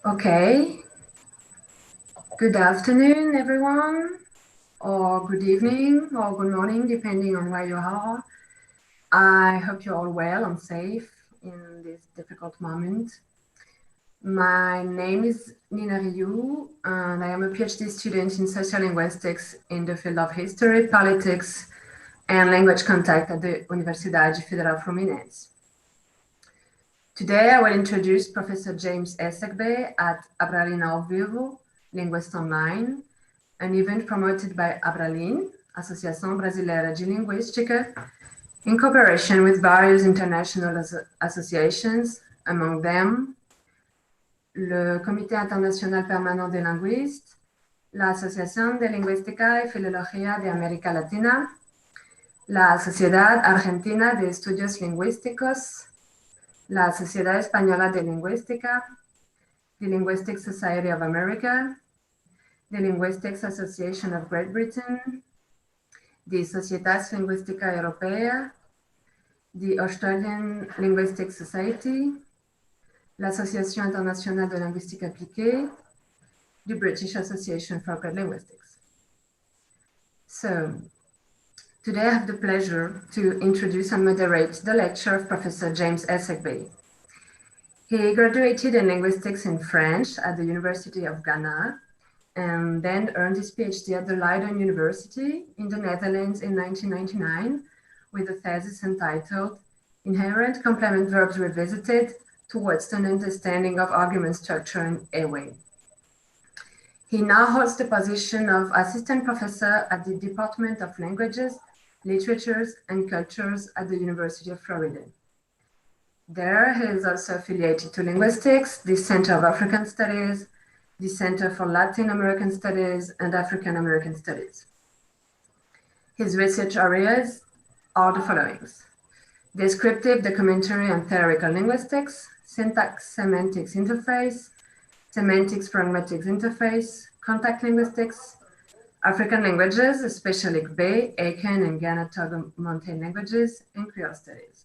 Okay. Good afternoon, everyone, or good evening, or good morning, depending on where you are. I hope you're all well and safe in this difficult moment. My name is Nina Rioux, and I am a PhD student in sociolinguistics in the field of history, politics, and language contact at the Universidade Federal Fluminense. Today, I will introduce Professor James Essegbey at Abralin ao Vivo, Linguist Online, an event promoted by Abralin, Associação Brasileira de Linguística, in cooperation with various international associations, among them le Comité Internacional Permanent des Linguistes, la Asociación de Lingüística y Filología de América Latina, la Sociedad Argentina de Estudios Lingüísticos, la Sociedad Española de Lingüística, the Linguistic Society of America, the Linguistics Association of Great Britain, the Societas Lingüística Europea, the Australian Linguistic Society, l'Association Internationale de Linguistique Appliquée, the British Association for Applied Linguistics. So, today I have the pleasure to introduce and moderate the lecture of Professor James Essegbey. He graduated in linguistics in French at the University of Ghana and then earned his PhD at the Leiden University in the Netherlands in 1999 with a thesis entitled Inherent Complement Verbs Revisited Towards an Understanding of Argument Structure and Airway. He now holds the position of Assistant Professor at the Department of Languages, Literatures, and Cultures at the University of Florida. There, he is also affiliated to linguistics, the Center of African Studies, the Center for Latin American Studies, and African American Studies. His research areas are the following: descriptive, documentary, and theoretical linguistics, syntax-semantics interface, semantics-pragmatics interface, contact linguistics, African languages, especially Essegbey, Akan, and Ghana-Togo Mountain languages, and Creole studies.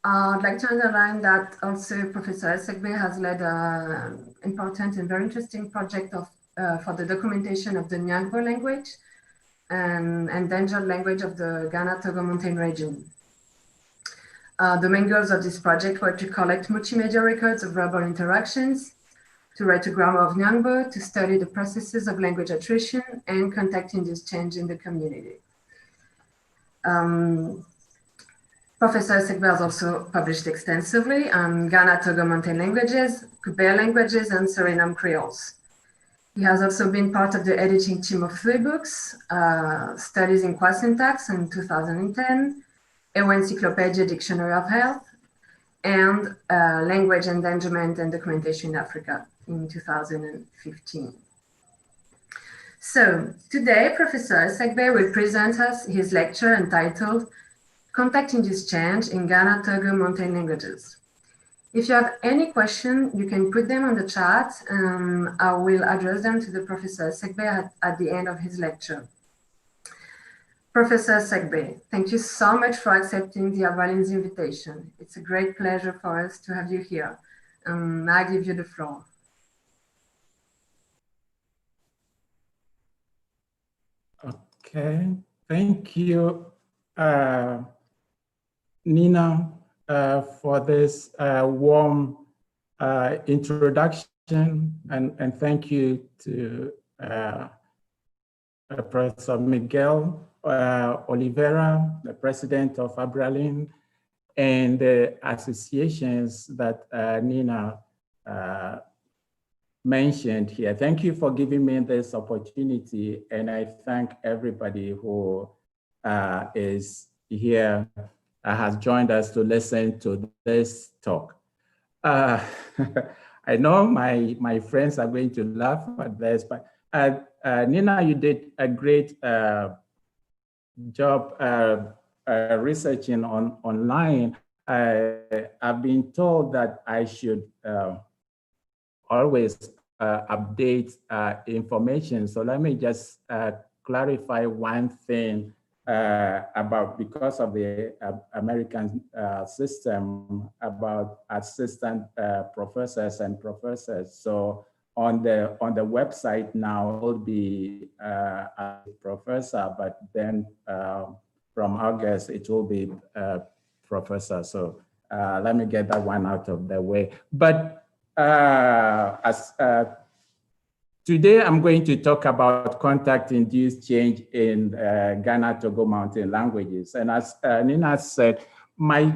I'd like to underline that also Professor Essegbey has led an important and very interesting project for the documentation of the Nyangbo language, an endangered language of the Ghana-Togo Mountain region. The main goals of this project were to collect multimedia records of verbal interactions, to write a grammar of Nyangbo, to study the processes of language attrition and contact-induced change in the community. Professor Essegbey has also published extensively on Ghana-Togo Mountain languages, Kube languages, and Suriname Creoles. He has also been part of the editing team of 3 books, Studies in Qua-Syntax in 2010, Ewa Encyclopedia Dictionary of Health, and Language Endangerment and Documentation in Africa in 2015. So today, Professor Essegbey will present us his lecture entitled Contact-Induced Change in Ghana-Togo Mountain Languages. If you have any question, you can put them on the chat and I will address them to the Professor Essegbey at the end of his lecture. Professor Essegbey, thank you so much for accepting the Abralin's invitation. It's a great pleasure for us to have you here. I give you the floor. Okay, thank you, Nina, for this warm introduction, and thank you to Professor Miguel Oliveira, the president of Abralin, and the associations that Nina mentioned here. Thank you for giving me this opportunity, and I thank everybody who is here, has joined us to listen to this talk. I know my friends are going to laugh at this, but Nina, you did a great job researching online. I've been told that I should always update information. So let me just clarify one thing about, because of the American system, about assistant professors and professors. So on the website now will be a professor, but then from August it will be professor. So let me get that one out of the way. But today, I'm going to talk about contact-induced change in Ghana-Togo Mountain languages. And as Nina said, my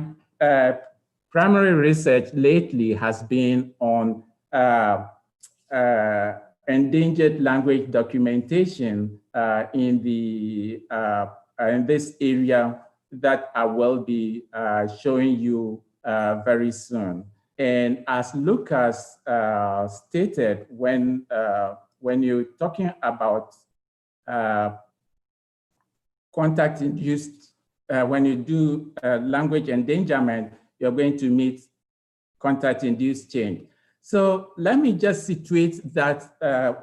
primary research lately has been on endangered language documentation in this area that I will be showing you very soon. And as Lucas stated, when you're talking about contact-induced, when you do language endangerment, you're going to meet contact-induced change. So let me just situate that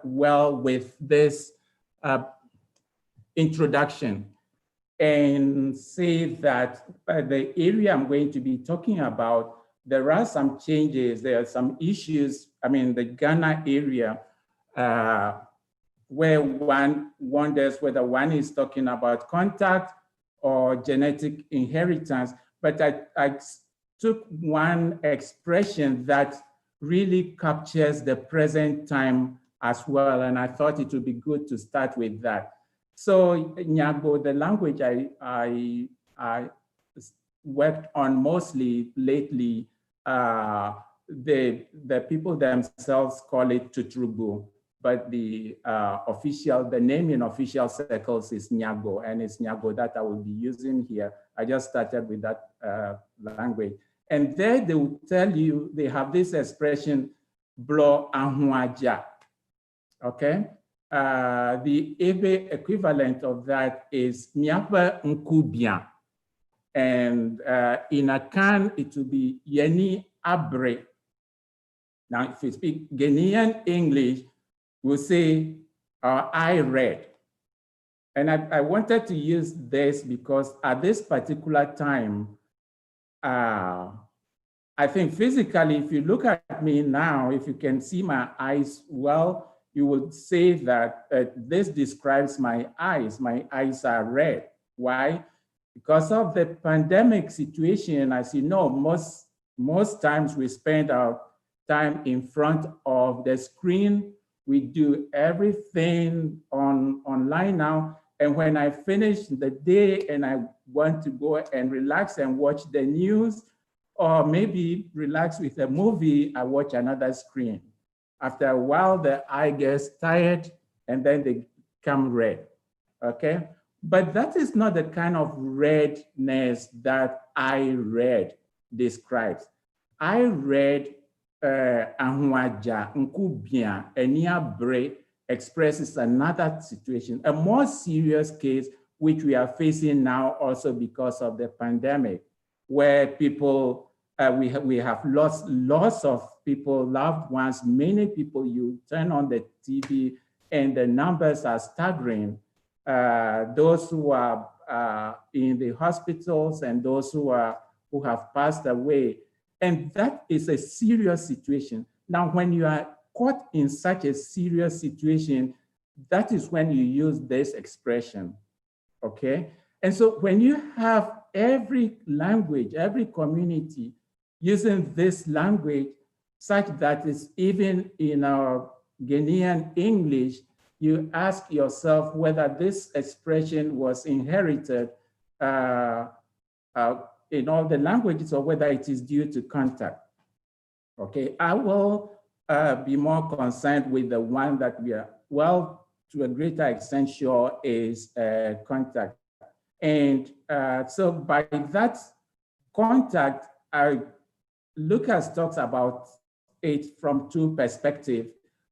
well with this introduction and say that the area I'm going to be talking about, there are some changes, there are some issues. I mean, the Ghana area, where one wonders whether one is talking about contact or genetic inheritance. But I took one expression that really captures the present time as well, and I thought it would be good to start with that. So Nyago, the language I worked on mostly lately, the people themselves call it Tutrugu, but the name in official circles is Nyago, and it's Nyago that I will be using here. I just started with that language. And there they will tell you, they have this expression, blo ahuaja, okay? The Ebe equivalent of that is Nyapa Nkubia. And in Akan, it will be Yeni Abre. Now, if you speak Ghanaian English, we'll say, I read. And I wanted to use this because at this particular time, I think physically, if you look at me now, if you can see my eyes well, you would say that this describes my eyes. My eyes are red. Why? Because of the pandemic situation, as you know, most times we spend our time in front of the screen. We do everything online now. And when I finish the day and I want to go and relax and watch the news, or maybe relax with a movie, I watch another screen. After a while, the eye gets tired and then they become red, okay? But that is not the kind of redness that I read describes. I read Ahuaja, Nkubia, Eniabre expresses another situation, a more serious case, which we are facing now also because of the pandemic, where people, we have lots of people, loved ones, many people. You turn on the TV and the numbers are staggering. Those who are in the hospitals and those who have passed away. And that is a serious situation. Now, when you are caught in such a serious situation, that is when you use this expression, okay? And so when you have every language, every community using this language, such that it's even in our Ghanaian English, you ask yourself whether this expression was inherited in all the languages or whether it is due to contact. Okay, I will be more concerned with the one that we are, well, to a greater extent sure is contact. And so by that contact, Lucas talks about it from two perspectives,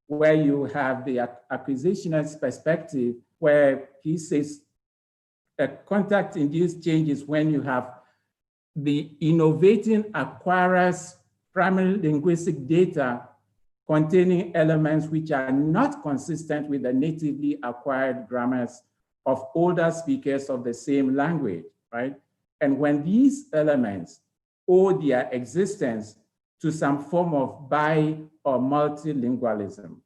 where you have the acquisitionist perspective, where he says a contact-induced change is when you have the innovating acquirer's primary linguistic data containing elements which are not consistent with the natively acquired grammars of older speakers of the same language, right? And when these elements owe their existence to some form of bi or multilingualism,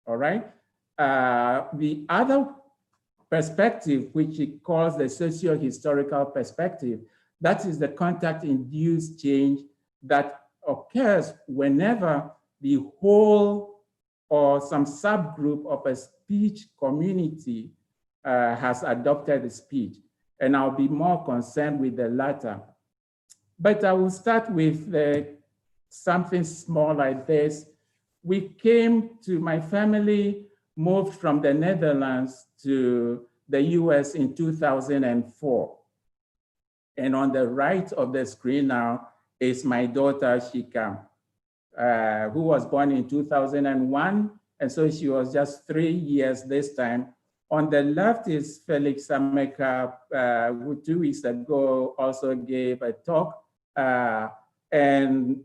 all right? The other perspective, which he calls the socio-historical perspective, that is the contact-induced change that occurs whenever the whole or some subgroup of a speech community has adopted a speech. And I'll be more concerned with the latter. But I will start with something small like this. We came to, my family moved from the Netherlands to the US in 2004. And on the right of the screen now is my daughter, Shika, who was born in 2001. And so she was just 3 years this time. On the left is Felix Ameka, who 2 weeks ago also gave a talk. And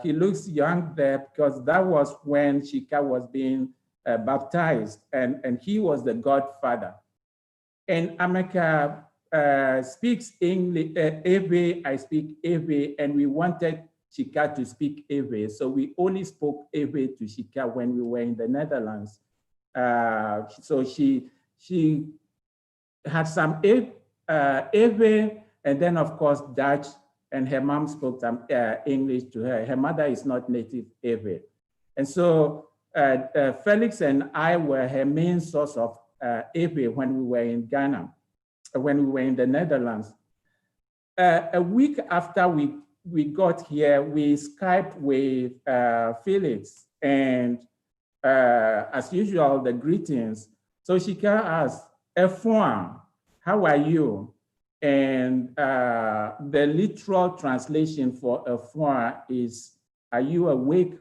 he looks young there because that was when Shika was being baptized, and he was the godfather. And Ameka speaks English, Ewe, I speak Ewe, and we wanted Shika to speak Ewe. So we only spoke Ewe to Shika when we were in the Netherlands. So she had some Ewe, and then of course Dutch, and her mom spoke some English to her. Her mother is not native Ewe. And so Felix and I were her main source of Ewe when we were in Ghana, when we were in the Netherlands. A week after we got here, we Skyped with Felix, and as usual, the greetings. So Shika asked, F1, how are you? And the literal translation for F1 is, are you awake?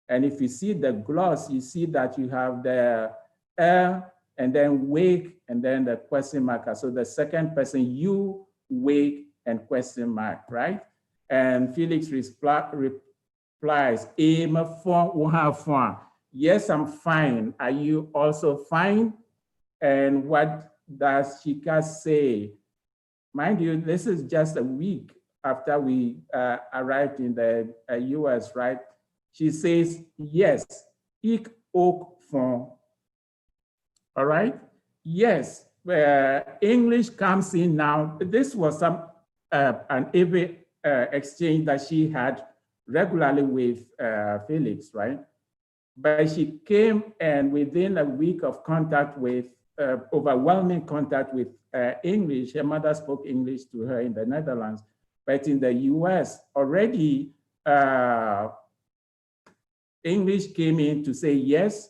And if you see the gloss, you see that you have the and then wake, and then the question mark. So the second person, you, wake, and question mark, right? And Felix replies, yes, I'm fine. Are you also fine? And what does Shika say? Mind you, this is just a week after we arrived in the US, right? She says, yes, ik ook van. All right? Yes, English comes in now. This was some an Ewe exchange that she had regularly with Felix, right? But she came, and within a week of contact with, overwhelming contact with English, her mother spoke English to her in the Netherlands, but in the US already, English came in to say yes.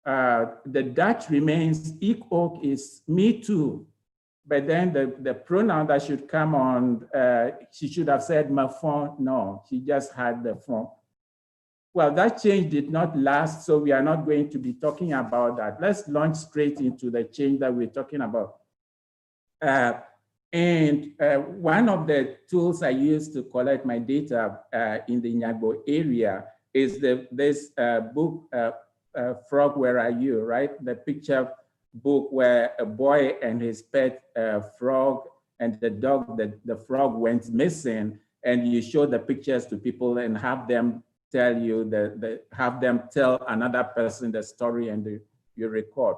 The Dutch remains, ik ook is me too. But then the pronoun that should come on, she should have said ma fond. No, she just had the fond. Well, that change did not last, so we are not going to be talking about that. Let's launch straight into the change that we're talking about. One of the tools I use to collect my data in the Nyagbo area is this book, Frog, Where Are You, right? The picture book where a boy and his pet frog and the dog, the frog went missing, and you show the pictures to people and have them tell you, have them tell another person the story, and you record.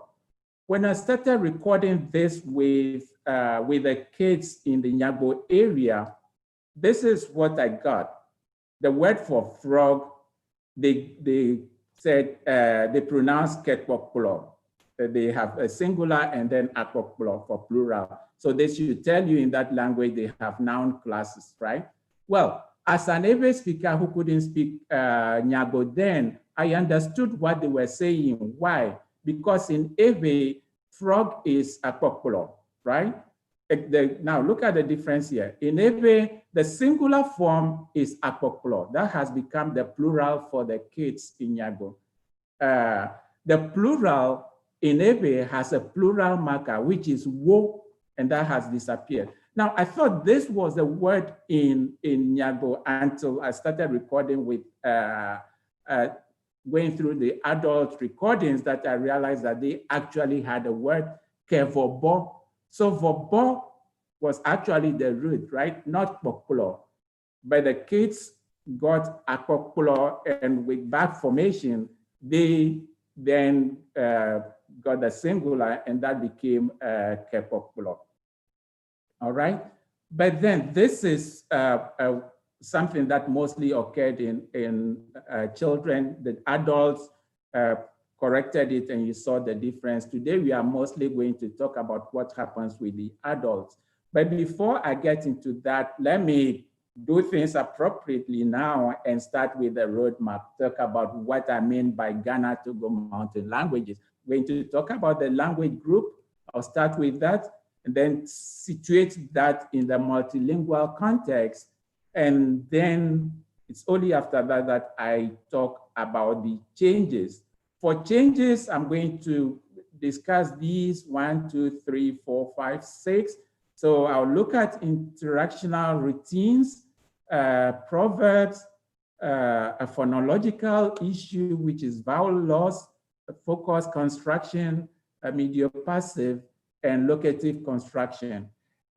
When I started recording this with the kids in the Nyagbo area, this is what I got. The word for frog, they said, they pronounce ketwokplo. They have a singular and then akpokplo for plural. So they should tell you in that language they have noun classes, right? Well, as an Ewe speaker who couldn't speak Nyagbo then, I understood what they were saying. Why? Because in Ewe, frog is akpokplo, right? Now look at the difference here. In Ewe, the singular form is akpokplo. That has become the plural for the kids in Nyagbo. The plural in Ewe has a plural marker, which is wo, and that has disappeared. Now, I thought this was a word in Nyagbo until I started recording with, going through the adult recordings, that I realized that they actually had a word kevobo. So vobo was actually the root, right? Not popular. But the kids got akpokpolo, and with back formation, they then got the singular, and that became kepokpolo. All right? But then this is something that mostly occurred in children. The adults corrected it, and you saw the difference. Today, we are mostly going to talk about what happens with the adults. But before I get into that, let me do things appropriately now and start with the roadmap, talk about what I mean by Ghana-Togo Mountain languages. We're going to talk about the language group. I'll start with that, and then situate that in the multilingual context. And then it's only after that that I talk about the changes. For changes, I'm going to discuss these 1, 2, 3, 4, 5, 6. So I'll look at interactional routines, proverbs, a phonological issue, which is vowel loss, focus construction, mediopassive, and locative construction.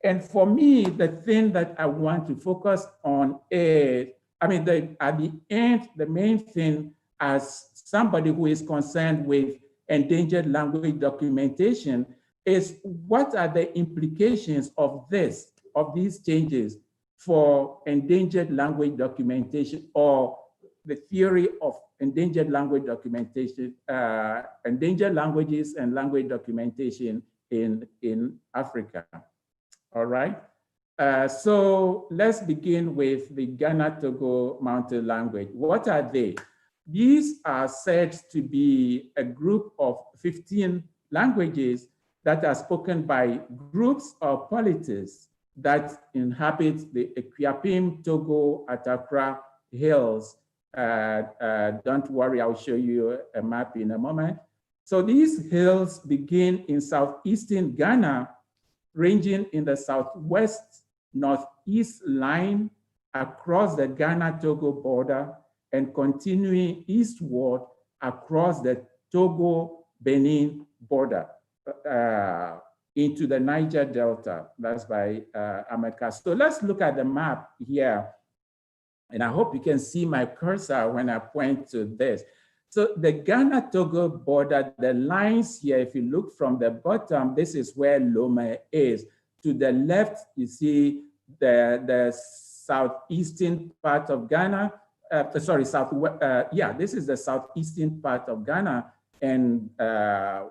And for me, the thing that I want to focus on is, at the end, the main thing as somebody who is concerned with endangered language documentation is what are the implications of these changes for endangered language documentation, or the theory of endangered language documentation, endangered languages and language documentation in Africa. All right. So let's begin with the Ghana-Togo Mountain language. What are they? These are said to be a group of 15 languages that are spoken by groups or polities that inhabit the Equiapim, Togo, Atakra hills. Don't worry, I'll show you a map in a moment. So these hills begin in southeastern Ghana, ranging in the southwest northeast line across the Ghana-Togo border and continuing eastward across the Togo-Benin border into the Niger Delta. That's by America. So let's look at the map here. And I hope you can see my cursor when I point to this. So the Ghana-Togo border, the lines here, if you look from the bottom, this is where Lome is. To the left, you see the southeastern part of Ghana. This is the southeastern part of Ghana. And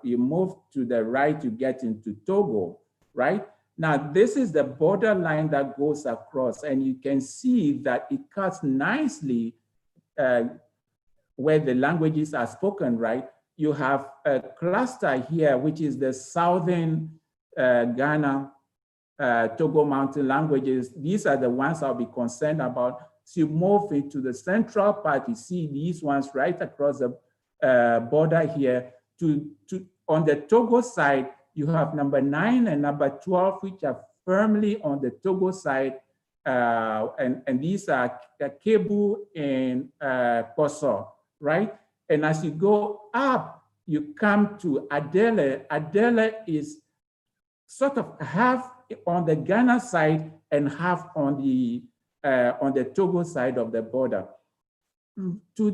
you move to the right, you get into Togo, right? Now, this is the border line that goes across, and you can see that it cuts nicely where the languages are spoken, right? You have a cluster here, which is the southern Ghana Togo Mountain languages. These are the ones I'll be concerned about. So you move into the central part, you see these ones right across the border here. On the Togo side, you have number 9 and number 12, which are firmly on the Togo side. And these are Kebu and Koso, right? And as you go up, you come to Adele. Adele is sort of half on the Ghana side and half on the Togo side of the border. To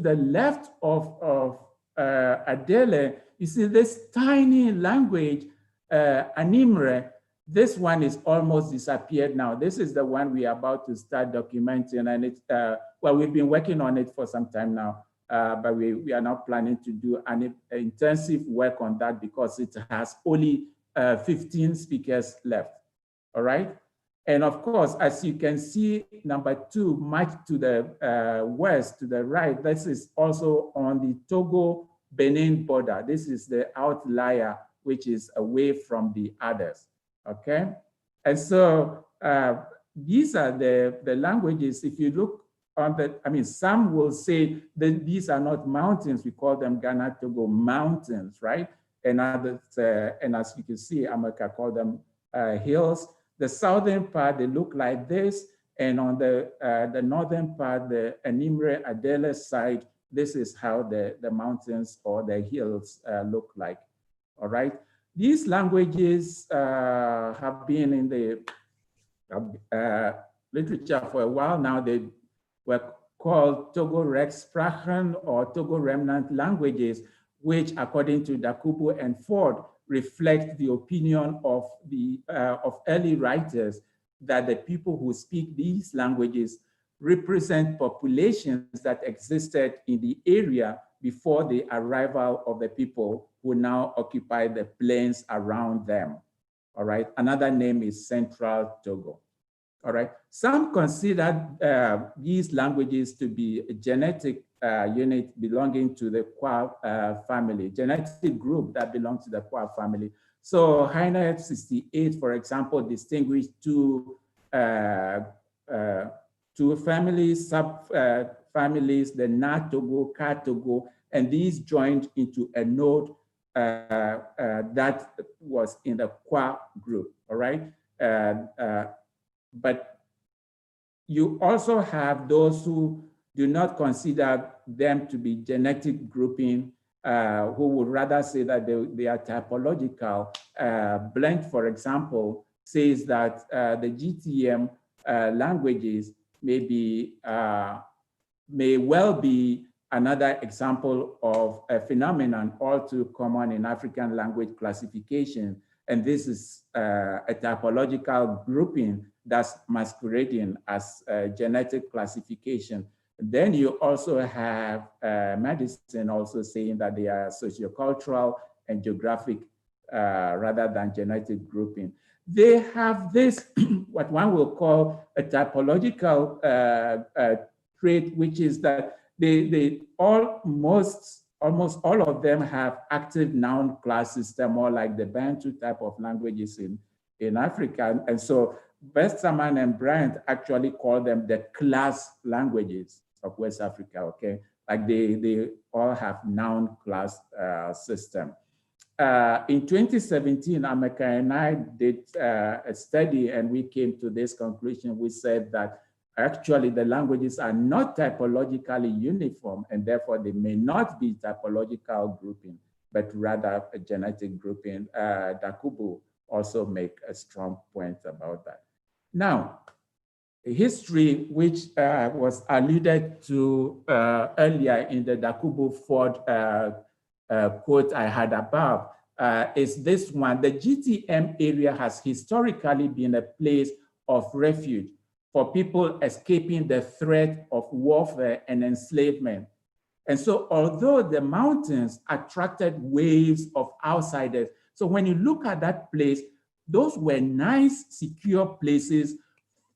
the left of Adele, you see this tiny language, Animre. This one is almost disappeared now. This is the one we are about to start documenting, and it's well, we've been working on it for some time now, but we are now planning to do an intensive work on that because it has only 15 speakers left. All right. And of course, as you can see, number 2, much to the west, to the right, this is also on the Togo-Benin border. This is the outlier, which is away from the others, okay? And so these are the languages. If you look on the, some will say that these are not mountains. We call them Ghana-Togo Mountains, right? And others, and as you can see, America call them hills. The southern part, they look like this. And on the northern part, the Animre Adele side, this is how the mountains or the hills look like, all right? These languages have been in the literature for a while now. They were called Togo Rechtsprachen or Togo remnant languages, which according to Dakubo and Ford, reflect the opinion of early writers that the people who speak these languages represent populations that existed in the area before the arrival of the people who now occupy the plains around them. All right, another name is Central Togo. All right, some consider these languages to be a genetic unit belonging to the Kwa family, genetic group that belongs to the Kwa family. So Heine 68, for example, distinguished two families, sub-families, the Na-Togo, Ka-Togo, and these joined into a node that was in the Kwa group, all right? But you also have those who do not consider them to be genetic grouping, who would rather say that they are typological. Blend, for example, says that the GTM languages may well be another example of a phenomenon all too common in African language classification. And this is a typological grouping that's masquerading as genetic classification. Then you also have medicine also saying that they are sociocultural and geographic rather than genetic grouping. They have this, what one will call a typological trait, which is that almost all of them have active noun class system, more like the Bantu type of languages in Africa. And so Westerman and Bryant actually call them the class languages of West Africa, okay? Like they all have noun class system. In 2017, Ameka and I did a study and we came to this conclusion. We said that actually the languages are not typologically uniform and therefore they may not be typological grouping, but rather a genetic grouping. Dakubo also make a strong point about that. Now, history, which was alluded to earlier in the Dakubo Ford quote I had above, is this one. The GTM area has historically been a place of refuge for people escaping the threat of warfare and enslavement. And so although the mountains attracted waves of outsiders, so when you look at that place, those were nice, secure places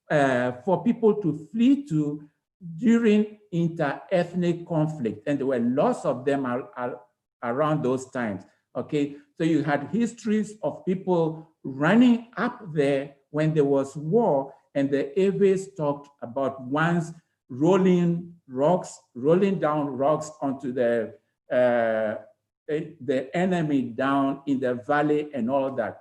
for people to flee to during inter-ethnic conflict. And there were lots of them around those times, okay? So you had histories of people running up there when there was war, and the Eves talked about once rolling down rocks onto the enemy down in the valley and all that.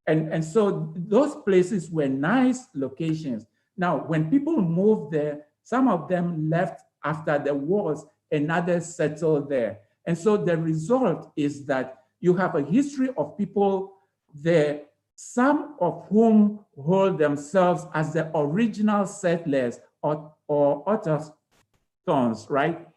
And so those places were nice locations. Now, when people moved there, some of them left after the wars and others settled there. And so the result is that you have a history of people there, some of whom hold themselves as the original settlers or autochthones, right?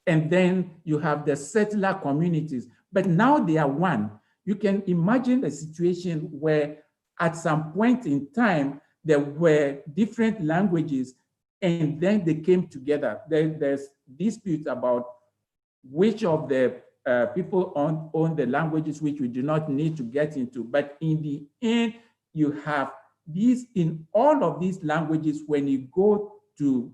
And then you have the settler communities, but now they are one. You can imagine a situation where at some point in time, there were different languages and then they came together. There's dispute about which of the people own the languages, which we do not need to get into. But in the end, you have these, in all of these languages, when you go to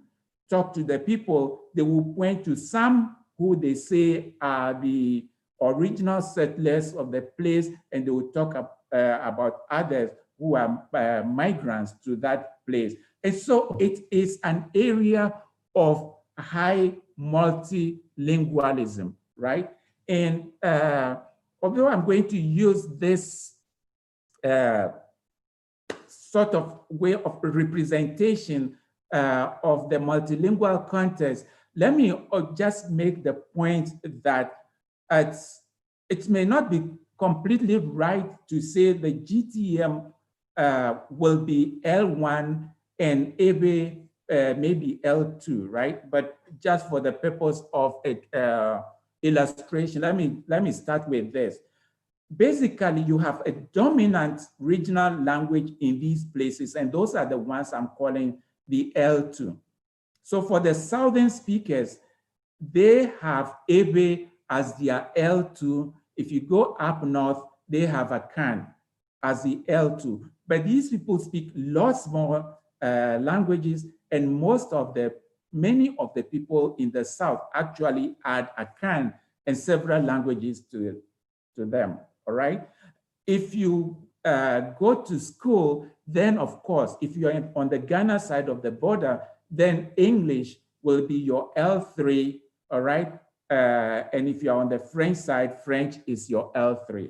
talk to the people, they will point to some who they say are the original settlers of the place, and they will talk about others who are migrants to that place. And so it is an area of high multilingualism, right? And although I'm going to use this sort of way of representation of the multilingual context, let me just make the point that it may not be completely right to say the GTM will be L1 and Ebe maybe L2, right? But just for the purpose of illustration, let me start with this. Basically, you have a dominant regional language in these places, and those are the ones I'm calling the L2. So for the southern speakers, they have Ebe as their L2. If you go up north, they have Akan as the L2. But these people speak lots more languages, and many of the people in the south actually add Akan and several languages to them, all right? If you go to school, then of course, if you're on the Ghana side of the border, then English will be your L3, all right? And if you're on the French side, French is your L3,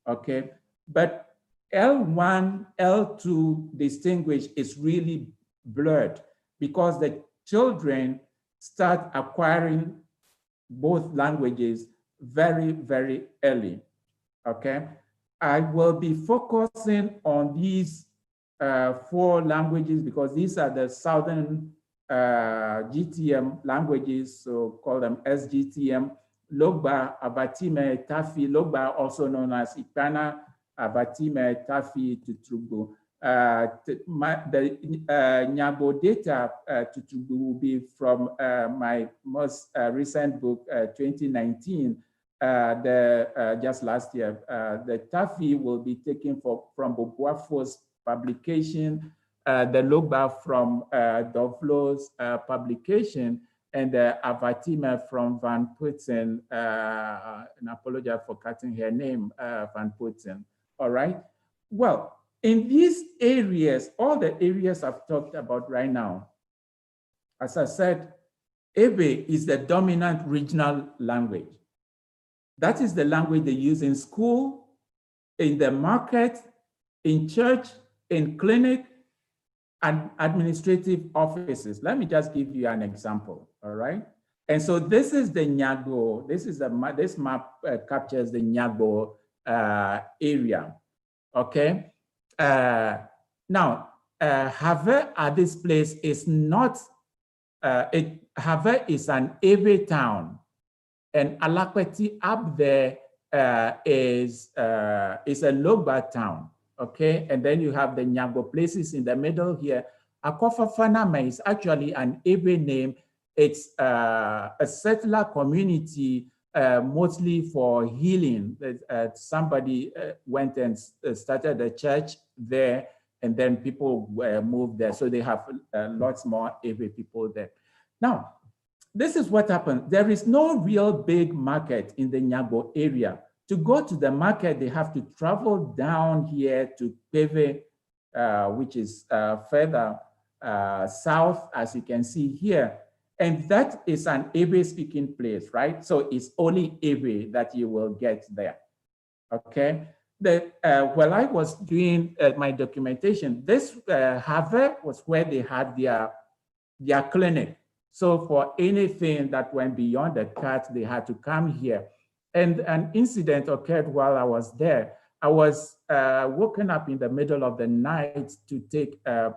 okay? But L1, L2 distinguish is really blurred because the children start acquiring both languages very, very early, okay? I will be focusing on these 4 languages because these are the southern GTM languages, so call them SGTM. Logba, Abatime, Tafi. Logba, also known as Ikana, Abatime, Tafi, Tutrugu. The Nyago data Tutrugu will be from my most recent book, 2019. Just last year, the Tafi will be taken from Boboafo's publication, the Logba from Dovlo's publication, and the Avatima from Van Putten, and I apologize for cutting her name, Van Putten, all right? Well, in these areas, all the areas I've talked about right now, as I said, Ebe is the dominant regional language. That is the language they use in school, in the market, in church, in clinic, and administrative offices. Let me just give you an example, all right? And so this is the Nyago, this map captures the Nyago area, okay? Now, Have at this place is not, Have is an Ebe town, and Alakweti up there is a Logba town, okay? And then you have the Nyago places in the middle here. Akofafanama is actually an Ebe name. It's a settler community, mostly for healing. Somebody went and started a church there, and then people moved there. So they have lots more Ebe people there. Now, this is what happened. There is no real big market in the Nyago area. To go to the market, they have to travel down here to Peve, which is further south, as you can see here. And that is an Ebe speaking place, right? So it's only Ebe that you will get there, okay? While I was doing my documentation, this Have was where they had their clinic. So for anything that went beyond the cat, they had to come here. And an incident occurred while I was there. I was woken up in the middle of the night to take a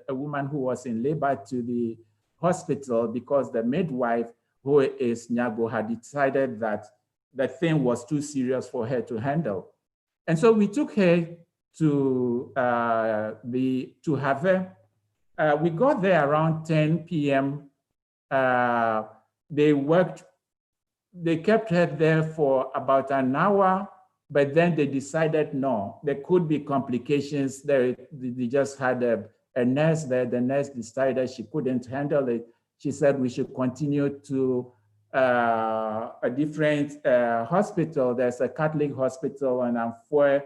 woman who was in labor to the hospital because the midwife, who is Nyago, had decided that the thing was too serious for her to handle. And so we took her to Have. We got there around 10 p.m. They kept her there for about an hour, but then they decided, no, there could be complications. They just had a nurse there. The nurse decided she couldn't handle it. She said we should continue to a different hospital. There's a Catholic hospital in Amfoy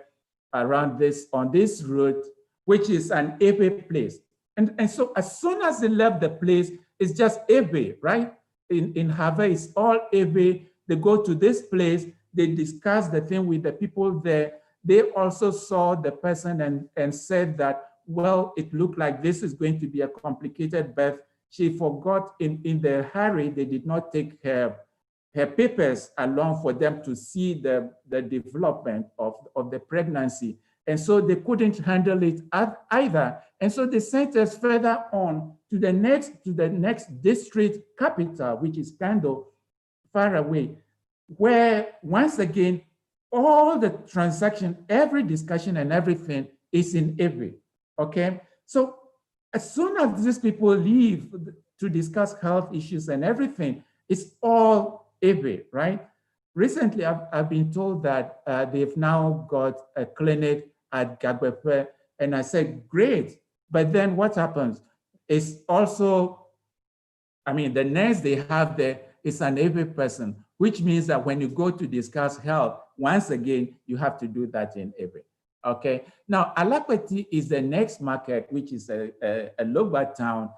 on this route, which is an Ebe place. And so as soon as they left the place, it's just Ebe, right? In Have, it's all Ebe. They go to this place, they discuss the thing with the people there. They also saw the person and said that, well, it looked like this is going to be a complicated birth. she forgot in the hurry, they did not take her papers along for them to see the development of the pregnancy. And so they couldn't handle it either. And so they sent us further on to the next district capital, which is kind of far away, where once again, all the transaction, every discussion and everything is in Ewe, okay? So as soon as these people leave to discuss health issues and everything, it's all Ewe, right? Recently, I've been told that they've now got a clinic at Gagbepe, and I said, great, but then what happens? It's also, I mean, the nurse they have there is an Ewe person, which means that when you go to discuss health, once again, you have to do that in Ewe. Okay. Now, Alakweti is the next market, which is a Logba town,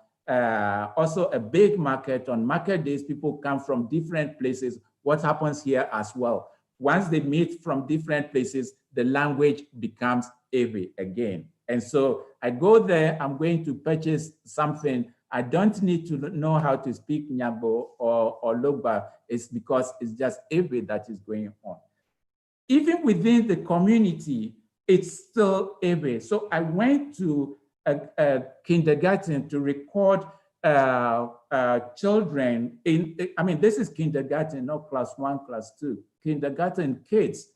also a big market. On market days, people come from different places. What happens here as well? Once they meet from different places, the language becomes Ewe again. And so I go there, I'm going to purchase something. I don't need to know how to speak Nyabo or Logba. It's because it's just Ewe that is going on. Even within the community, it's still Ewe. So I went to a kindergarten to record children I mean, this is kindergarten, not class 1, class 2, kindergarten kids,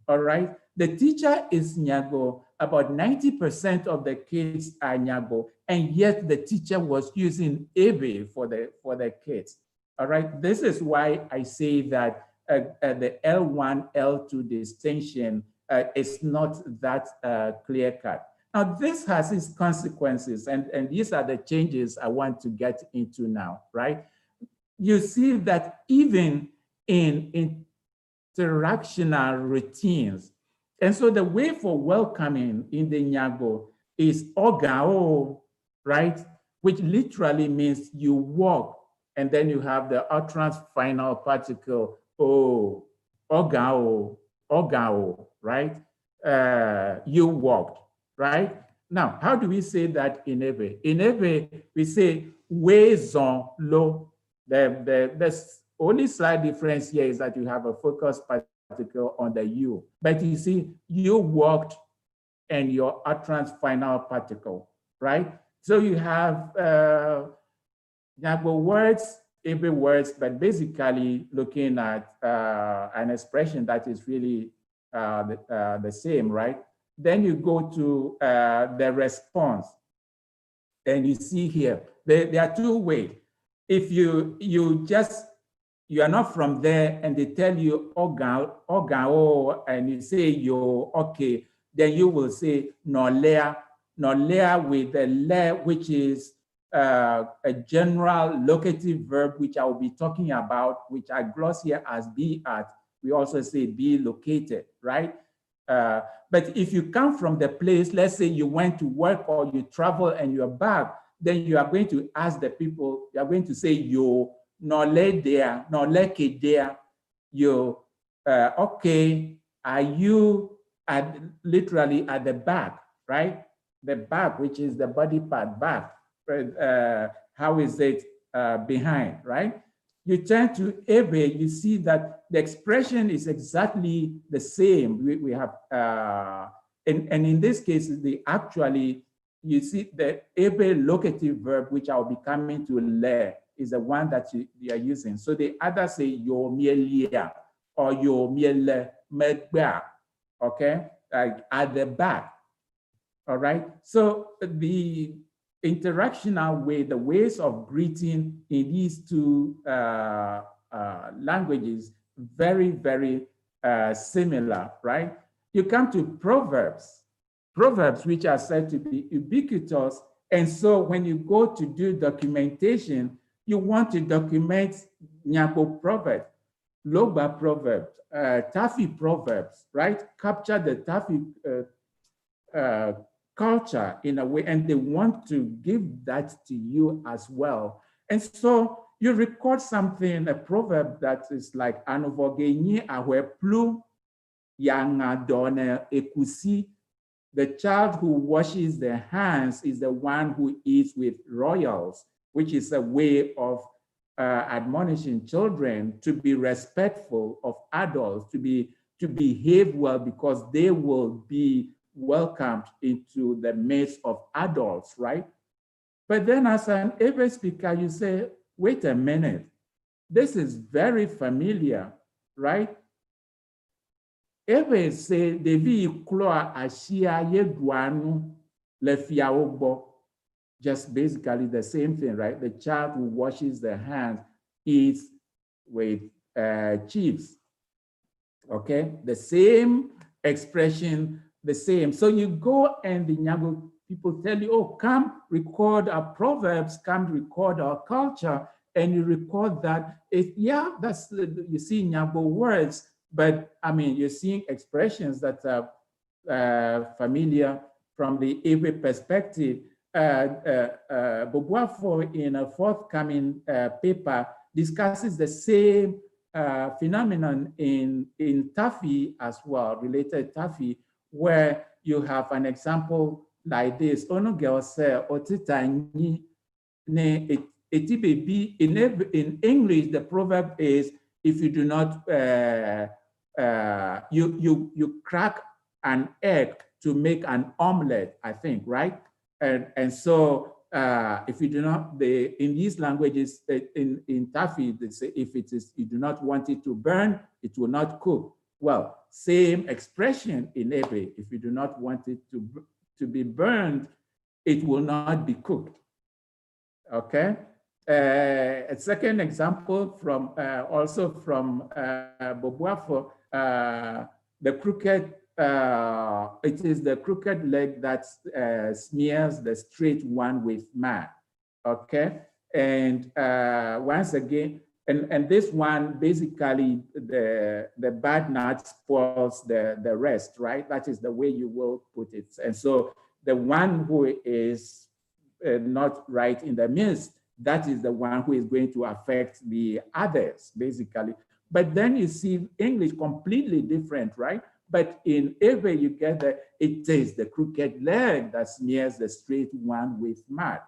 all right? The teacher is Nyago. About 90% of the kids are Nyago, and yet the teacher was using Ewe for the kids, all right? This is why I say that the L1, L2 distinction is not that clear cut. Now, this has its consequences, and these are the changes I want to get into now, right? You see that even in interactional routines, and so the way for welcoming in the Nyago is ogao, right? Which literally means you walk, and then you have the utterance final particle, oh, ogao, ogao, right? You walked. Right? Now, how do we say that in Ewe? In Ewe, we say waison lo. The only slight difference here is that you have a focus particle on the you. But you see, you walked and your utterance final particle, right? So you have words, Ewe words, but basically looking at an expression that is really the same, right? Then you go to the response, and you see here, there are two ways. If you are not from there and they tell you ogao, and you say you're okay, then you will say nolea with the le, which is a general locative verb, which I will be talking about, which I gloss here as be at. We also say be located, right? But if you come from the place, let's say you went to work or you travel and you're back, then you are going to ask the people, you are going to say, yo, no le there, no leke there, yo, okay, are you literally at the back, right? The back, which is the body part, back. How is it behind, right? You turn to Ewe, you see that the expression is exactly the same. We have, and in this case, you see the Ewe locative verb, which I'll be coming to le, is the one that you are using. So the other say yo mielia or yo miele medba, okay, like at the back, all right? So the interactional way, the ways of greeting in these two languages, very, very similar, right? You come to proverbs, which are said to be ubiquitous. And so when you go to do documentation, you want to document Nyabo proverbs, Logba proverbs, Tafi proverbs, right? Capture the Tafi culture in a way, and they want to give that to you as well. And so you record something, a proverb that is like anovogenyi ahwe plu yanga done ekusi. The child who washes their hands is the one who eats with royals. which is a way of admonishing children to be respectful of adults, to behave well, because they will be welcomed into the midst of adults, right? But then as an Ewe speaker, you say, wait a minute, this is very familiar, right? Ewe say, Devi Kloa Ashia Yeguanu Lefiaobo. Just basically the same thing, right? The child who washes their hands eats with chips. Okay, the same expression, the same. So you go and the Nyago people tell you, oh, come record our proverbs, come record our culture, and you record that. Yeah, that's, you see Nyago words, but I mean, you're seeing expressions that are familiar from the Ewe perspective. Bobuafo, in a forthcoming paper, discusses the same phenomenon in Tafi as well, related Tafi, where you have an example like this. Ono girl say, "Otitani ne etibebi." In English, the proverb is, if you do not, you crack an egg to make an omelette, I think, right? And so if you do not, in these languages, in Tafi, they say if it is, you do not want it to burn, it will not cook. Well, same expression in Ewe. If you do not want it to be burned, it will not be cooked. Okay. A second example from also from Bobuafo, the crooked. It is the crooked leg that smears the straight one with mud. Okay, and once again, and this one basically the bad nut spoils the rest, right? That is the way you will put it. And so the one who is not right in the midst, that is the one who is going to affect the others, basically. But then you see English completely different, right? But in Ewe, you get that it is the crooked leg that smears the straight one with mud.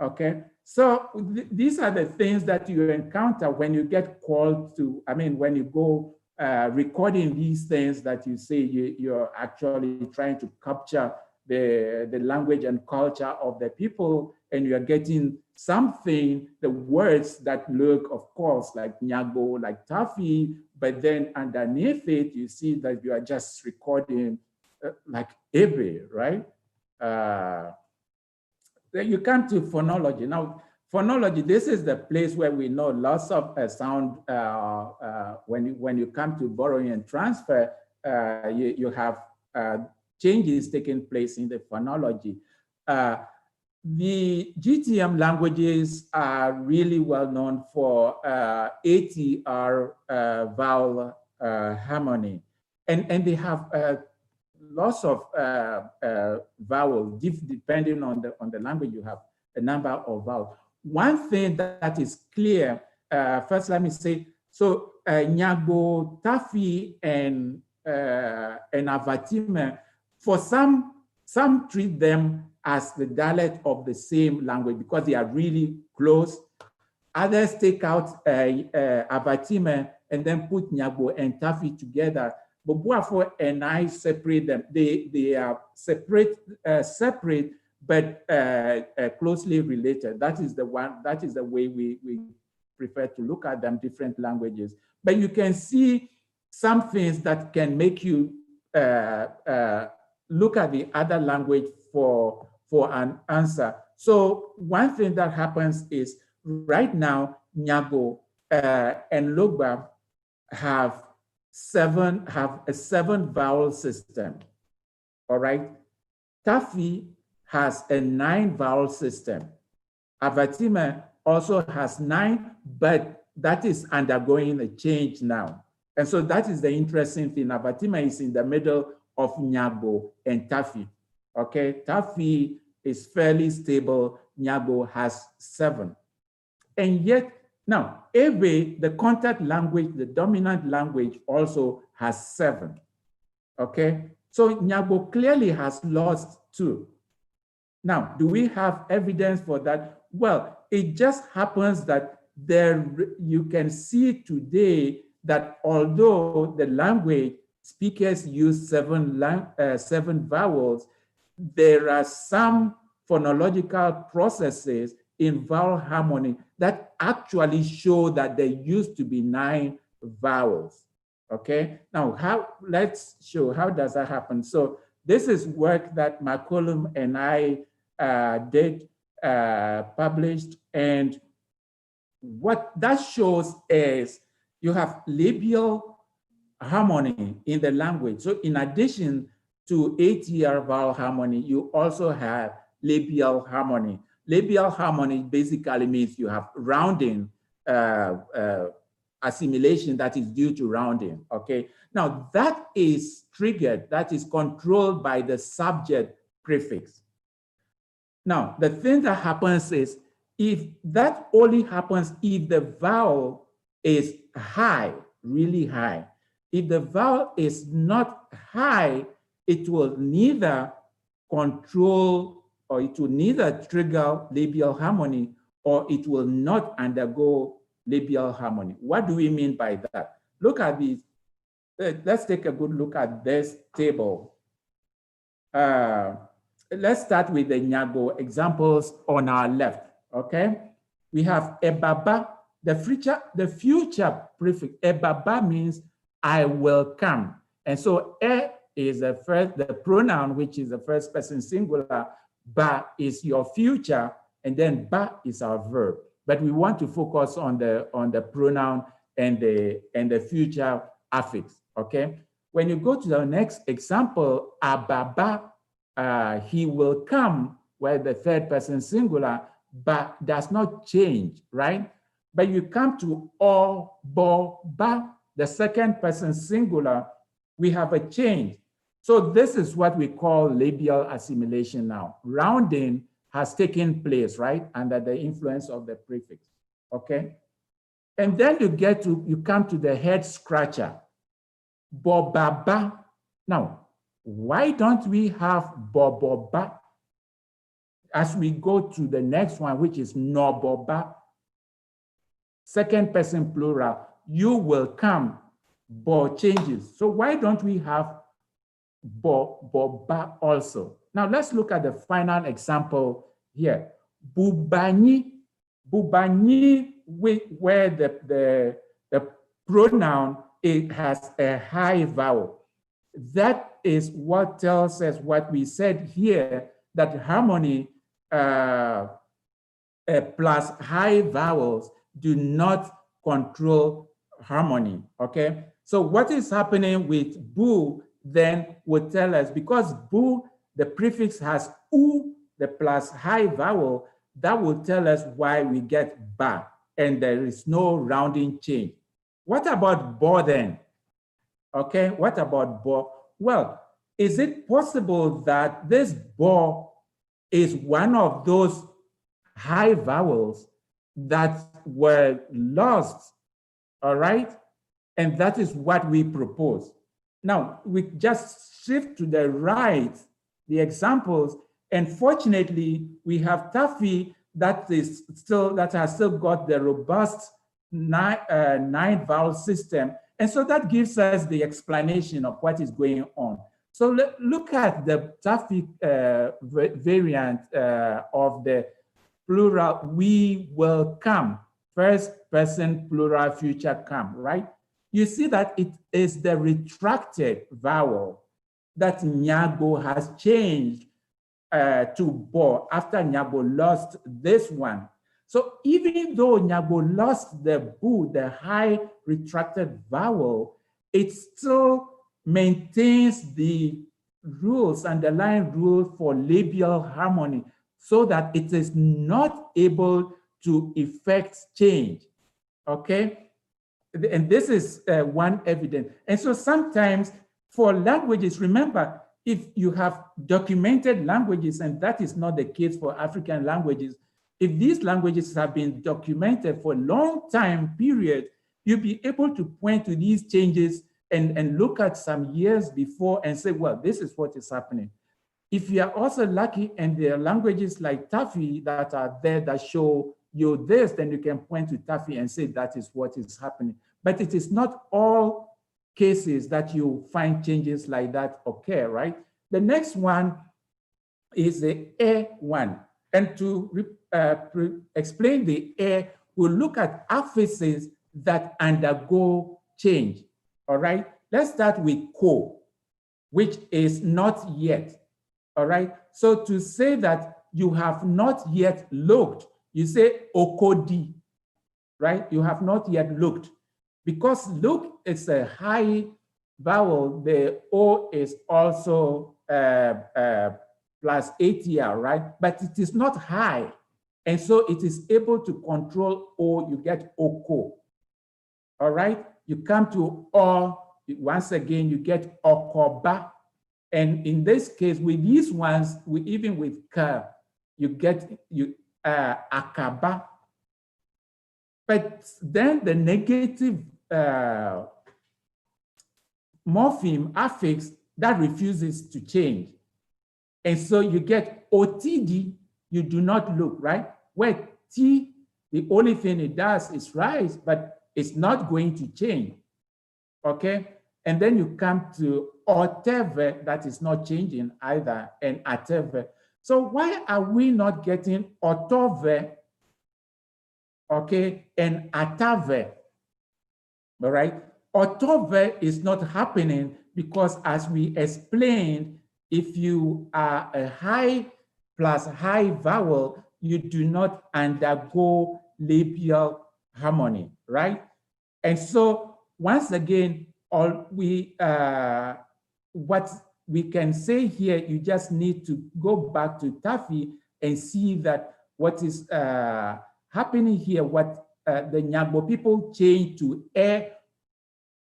Okay, so these are the things that you encounter when you get called to, I mean, when you go recording these things that you say you're actually trying to capture the language and culture of the people, and you're getting something, the words that look, of course, like Nyago, like Tafi, but then underneath it, you see that you are just recording like Ewe, right? Then you come to phonology. Now, phonology, this is the place where we know lots of sound. When you come to borrowing and transfer, you have changes taking place in the phonology. The GTM languages are really well known for ATR vowel harmony, and they have lots of vowels, depending on the language. You have a number of vowels. One thing that is clear, first let me say, so Nyago, Tafi, and Avatime, for some treat them as the dialect of the same language because they are really close. Others take out Avatime and then put Nyago and Tafi together. But Bobuafo and I separate them. They are separate, but closely related. That is the one. That is the way we prefer to look at them, different languages. But you can see some things that can make you look at the other language for an answer. So one thing that happens is right now, Nyago and Logba have a seven vowel system. All right. Tafi has a 9 vowel system. Avatime also has 9, but that is undergoing a change now. And so that is the interesting thing. Avatime is in the middle of Nyago and Tafi. Okay, Tafi is fairly stable. Nyago has 7. And yet, now, Ewe, the contact language, the dominant language, also has 7. Okay, so Nyago clearly has lost 2. Now, do we have evidence for that? Well, it just happens that there you can see today that although the language speakers use seven vowels, there are some phonological processes in vowel harmony that actually show that there used to be 9 vowels. Okay, now let's show how does that happen. So this is work that McCollum and I did, published, and what that shows is you have labial harmony in the language. So in addition to ATR vowel harmony, you also have labial harmony. Labial harmony basically means you have rounding, assimilation that is due to rounding, okay? Now that is triggered, that is controlled by the subject prefix. Now, the thing that happens is, if that only happens if the vowel is high, really high. If the vowel is not high, it will neither control, or it will neither trigger labial harmony, or it will not undergo labial harmony. What do we mean by that? Look at these. Let's take a good look at this table. Let's start with the Nyago examples on our left, okay? We have ebaba, the future prefix. Ebaba means I will come. And so e is the pronoun, which is the first person singular. Ba is your future, and then ba is our verb. But we want to focus on the pronoun and the future affix, okay? When you go to the next example, ababa, he will come, where the third person singular, but does not change, right? But you come to o, bo, ba, the second person singular, we have a change. So this is what we call labial assimilation now. Rounding has taken place, right? Under the influence of the prefix, okay? And then you come to the head scratcher, bo, ba, ba. Now, why don't we have bo, bo, ba? As we go to the next one, which is no, bo, ba, second person plural, you will come, bo changes. So why don't we have bo, bo, ba also? Now let's look at the final example here. Bubani, bubani, where the pronoun, it has a high vowel. That is what tells us what we said here, that harmony plus high vowels do not control harmony, okay? So what is happening with bu then would tell us, because bu, the prefix has u, the plus high vowel, that will tell us why we get ba, and there is no rounding change. What about bo then? Okay, what about bo? Well, is it possible that this bo is one of those high vowels that were lost, all right? And that is what we propose. Now, we just shift to the right, the examples, and fortunately, we have Tafi that has still got the robust nine vowel system. And so that gives us the explanation of what is going on. So look at the Tafi variant of the plural, we will come, first person plural future come, right? You see that it is the retracted vowel that Nyago has changed to bo after Nyago lost this one. So even though Nyago lost the bu, the high retracted vowel, it still maintains the rules, underlying rules for labial harmony, so that it is not able to effect change, okay? And this is one evidence. And so sometimes for languages, remember, if you have documented languages, and that is not the case for African languages, if these languages have been documented for a long time period, you'll be able to point to these changes and look at some years before and say, well, this is what is happening. If you are also lucky and there are languages like Tafi that are there that show you this, then you can point to Taffy and say that is what is happening. But it is not all cases that you find changes like that occur, right? The next one is the A one. And to explain the A, we'll look at affixes that undergo change, all right? Let's start with ko, which is not yet, all right? So to say that you have not yet looked, you say okodi, right? You have not yet looked. Because look is a high vowel, the O is also plus ATR, right? But it is not high. And so it is able to control O, you get oko. All right? You come to O, once again, you get okoba. And in this case, with these ones, even with ka, you get akaba. But then the negative morpheme affix that refuses to change. And so you get OTD, you do not look, right? Where T, the only thing it does is rise, but it's not going to change, okay? And then you come to oteve, that is not changing either, and ateve. So why are we not getting otove, okay, and atave, all right? Otove is not happening because, as we explained, if you are a high plus high vowel, you do not undergo labial harmony, right? And so once again, what we can say here, you just need to go back to Taffy and see that what is happening here, what the Nyagbo people changed to air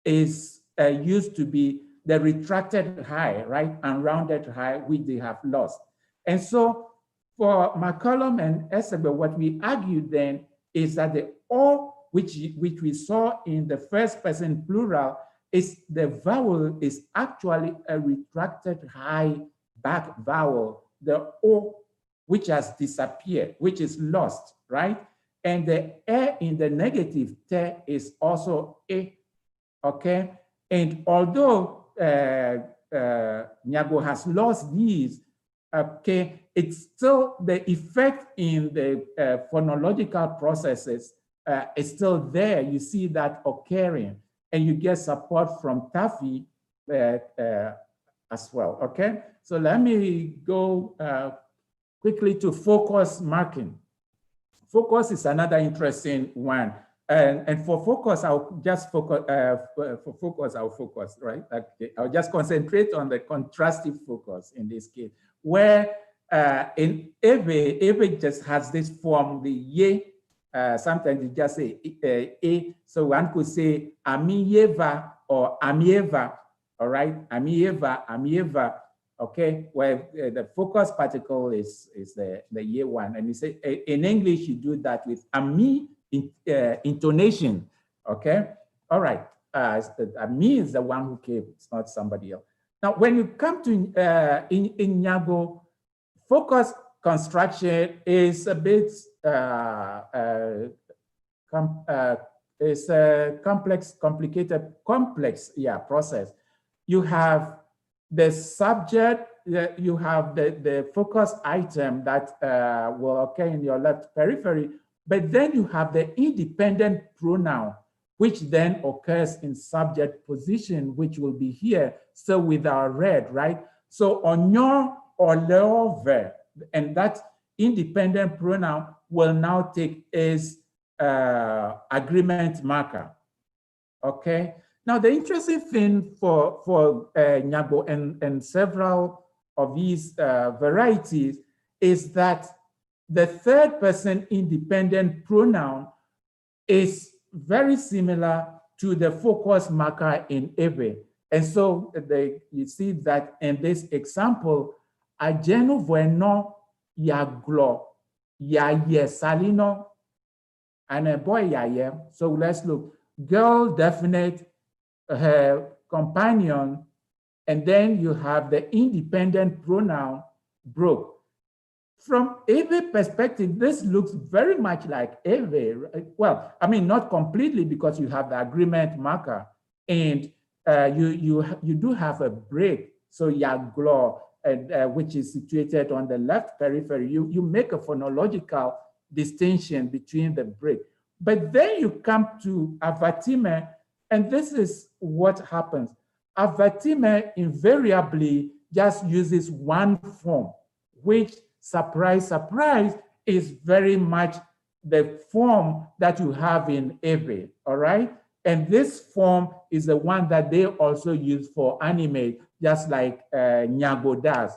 is used to be the retracted high, right, and rounded high, which they have lost. And so for McCollum and Essegbey, what we argued then is that the O, which we saw in the first person plural, is the vowel is actually a retracted high back vowel, the O, which has disappeared, which is lost, right? And the E in the negative te is also A, okay? And although Nyago has lost these, okay, it's still the effect in the phonological processes is still there. You see that occurring, and you get support from Taffy as well, okay? So let me go quickly to focus marking. Focus is another interesting one. And for focus, I'll just focus, for focus, I'll focus, right? Okay. I'll just concentrate on the contrastive focus in this case, where in Eve just has this form, the ye, sometimes you just say a, so one could say amiyeva or amieva, all right? Amieva, amieva, okay? Where the focus particle is the ye one. And you say, in English, you do that with ami, intonation, okay? All right, me is the one who came, it's not somebody else. Now, when you come to in Nyago, focus construction is a bit, it's a complex process. You have the subject, you have the focus item that will occur in your left periphery, but then you have the independent pronoun, which then occurs in subject position, which will be here. So with our red, right? So onyo or leove, and that independent pronoun will now take its agreement marker, okay? Now, the interesting thing for Nyago and several of these varieties is that the third person independent pronoun is very similar to the focus marker in Ebe. And so you see that in this example, ajenu bueno ya glo ya yesalino and a boy ya ye. So let's look. Girl definite, her companion, and then you have the independent pronoun broke. From Ewe perspective, this looks very much like Ewe. Well, I mean, not completely, because you have the agreement marker, and you do have a break. So Yaglo, which is situated on the left periphery, you make a phonological distinction between the break. But then you come to Avatime, and this is what happens. Avatime invariably just uses one form, which, surprise, surprise, is very much the form that you have in Ewe, all right? And this form is the one that they also use for animate, just like Nyago does.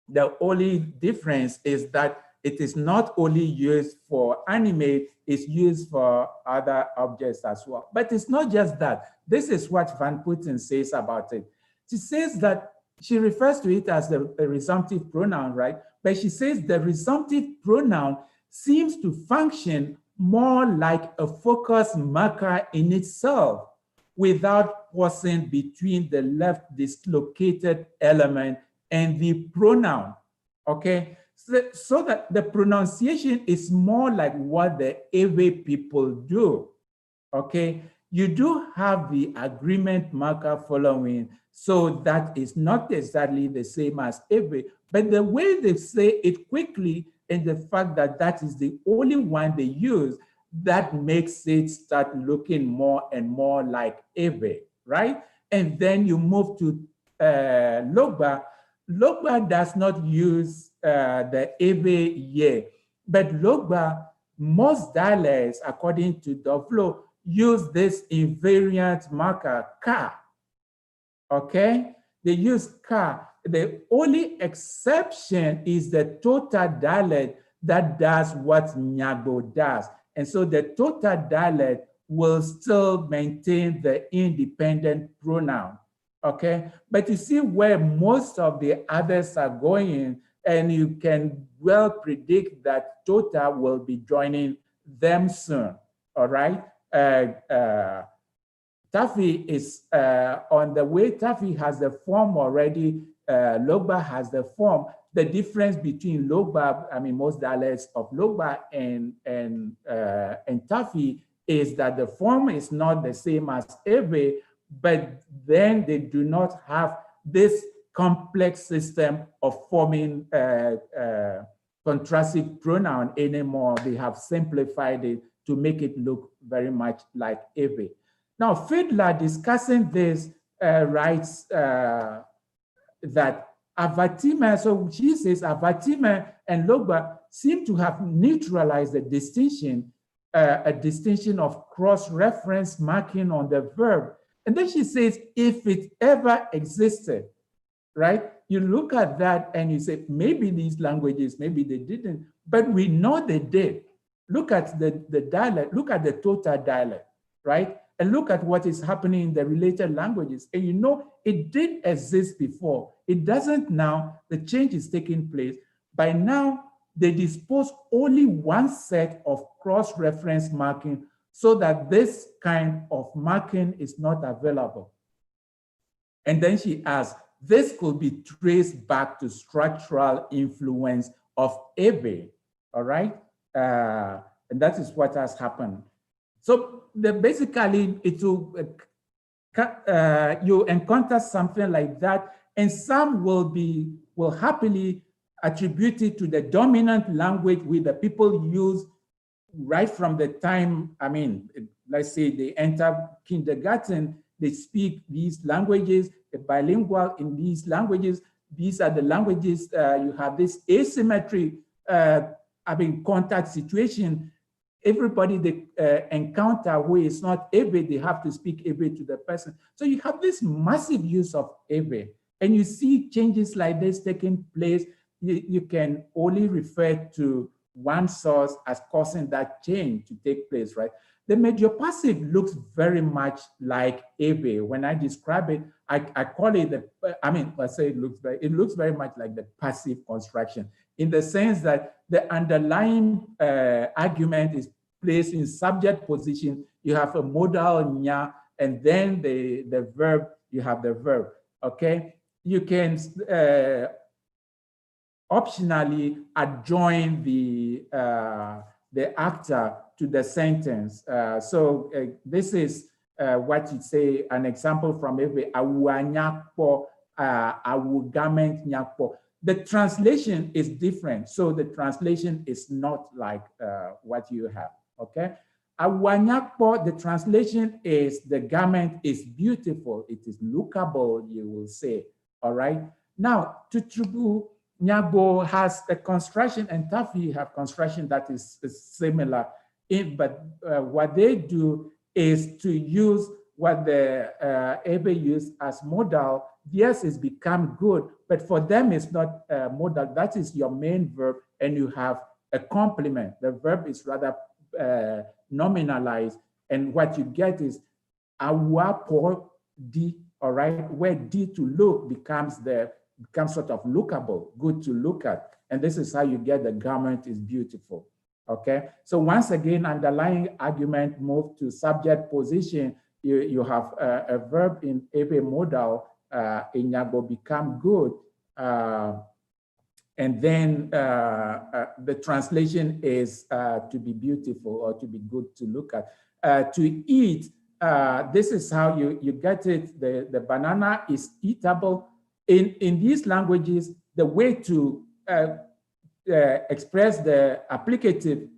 The only difference is that it is not only used for animate, it's used for other objects as well. But it's not just that. This is what Van Putten says about it. She says that she refers to it as a resumptive pronoun, right? But she says the resumptive pronoun seems to function more like a focus marker in itself, without pausing between the left dislocated element and the pronoun, okay? So that the pronunciation is more like what the Ewe people do, okay? You do have the agreement marker following, so that is not exactly the same as Ewe, but the way they say it quickly and the fact that that is the only one they use, that makes it start looking more and more like Ewe, right? And then you move to Logba. Logba does not use the Ewe ye, but Logba, most dialects, according to Dovlo, use this invariant marker, ka, okay? They use ka. The only exception is the total dialect that does what Nyago does. And so the total dialect will still maintain the independent pronoun, okay? But you see where most of the others are going, and you can well predict that total will be joining them soon, all right? Taffy is on the way. Taffy has the form already. Logba has the form. The difference between Logba, I mean, most dialects of Logba and Taffy is that the form is not the same as Ewe, but then they do not have this complex system of forming contrastive pronoun anymore. They have simplified it to make it look very much like Ewe. Now, Fiedler, discussing this, writes that Avatime, so she says Avatime and Logba seem to have neutralized the distinction, a distinction of cross-reference marking on the verb. And then she says, if it ever existed, right? You look at that and you say, maybe these languages, maybe they didn't, but we know they did. Look at the dialect, look at the total dialect, right? And look at what is happening in the related languages. And you know, it did exist before. It doesn't now. The change is taking place. By now, they dispose only one set of cross-reference marking so that this kind of marking is not available. And then she asks, this could be traced back to structural influence of Ewe, all right? And that is what has happened. So basically, it will you encounter something like that, and some will happily attribute it to the dominant language with the people use right from the time. I mean, let's say they enter kindergarten, they speak these languages, the bilingual in these languages. These are the languages you have this asymmetry. I mean, contact situation. Everybody they encounter who is not Ewe, they have to speak Ewe to the person. So you have this massive use of Ewe, and you see changes like this taking place. You can only refer to one source as causing that change to take place, right? The major passive looks very much like Ewe. When I describe it, I call it I say it looks very much like the passive construction, in the sense that the underlying argument is placed in subject position. You have a modal nya, and then the verb, you have the verb, okay? You can optionally adjoin the actor to the sentence. So this is what you say, an example from every awanyakpo, awugament nyakpo. The translation is different. So the translation is not like what you have, okay? Awanyakpo, the translation is the garment is beautiful. It is lookable, you will say, all right? Now, Tutrubu Nyabo has a construction, and Tafi have construction that is similar, but what they do is to use what the Ebe use as modal. Yes, it's become good, but for them it's not modal. That is your main verb, and you have a complement. The verb is rather nominalized, and what you get is awapo di, all right, where di to look becomes sort of lookable, good to look at. And this is how you get the garment is beautiful, okay? So once again, underlying argument move to subject position, you have a verb in Ebe modal, in Yago become good, and then the translation is to be beautiful or to be good to look at. To eat, this is how you get it. The banana is eatable. In these languages, the way to express the applicative,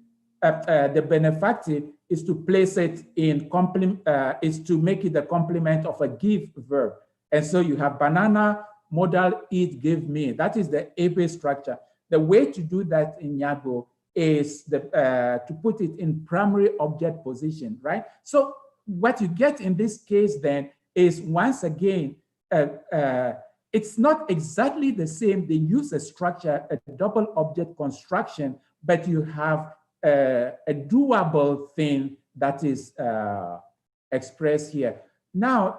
the benefactive, is to place it in is to make it the complement of a give verb. And so you have banana, modal, eat, give me. That is the Ebe structure. The way to do that in Nyago is to put it in primary object position, right? So what you get in this case then is, once again, it's not exactly the same. They use a structure, a double object construction, but you have a doable thing that is expressed here. Now,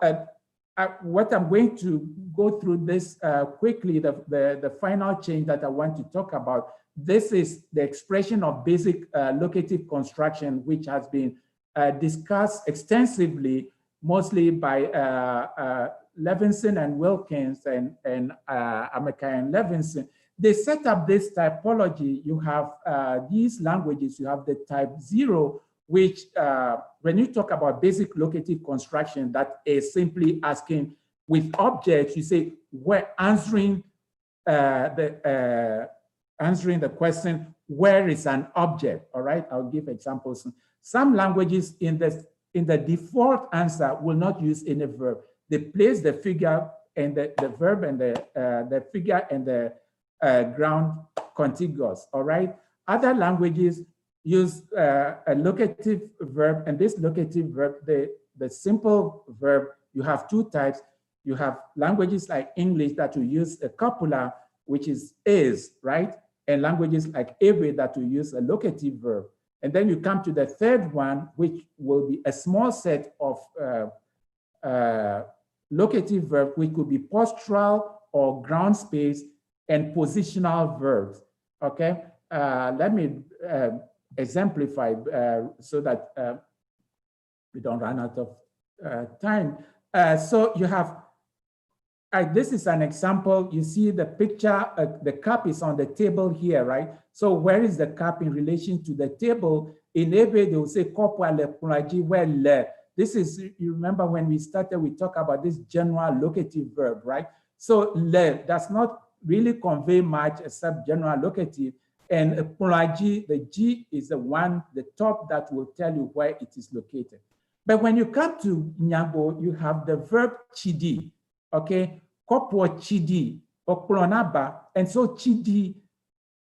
what I'm going to go through this quickly, the final change that I want to talk about, this is the expression of basic locative construction, which has been discussed extensively, mostly by Levinson and Wilkins and Amaka and Levinson. They set up this typology. You have these languages, you have the type 0, which when you talk about basic locative construction, that is simply asking with objects, you say, we're answering the question, where is an object? All right, I'll give examples. Some languages in the default answer will not use any verb. They place the figure and the verb and the figure and the ground contiguous, all right? Other languages use a locative verb, and this locative verb, the simple verb, you have two types. You have languages like English that will use a copula, which is, right? And languages like Ebe that will use a locative verb. And then you come to the third one, which will be a small set of locative verb, which could be postural or ground space and positional verbs, okay? Let me exemplify so that we don't run out of time. So you have, this is an example. You see the picture, the cup is on the table here, right? So where is the cup in relation to the table? In Ebe, they will say, well, this is, you remember when we started, we talked about this general locative verb, right? So le does not really convey much except general locative. And the G is the one, the top that will tell you where it is located. But when you come to Nyabo, you have the verb chidi, okay? Kopo chidi, oklonaba, and so chidi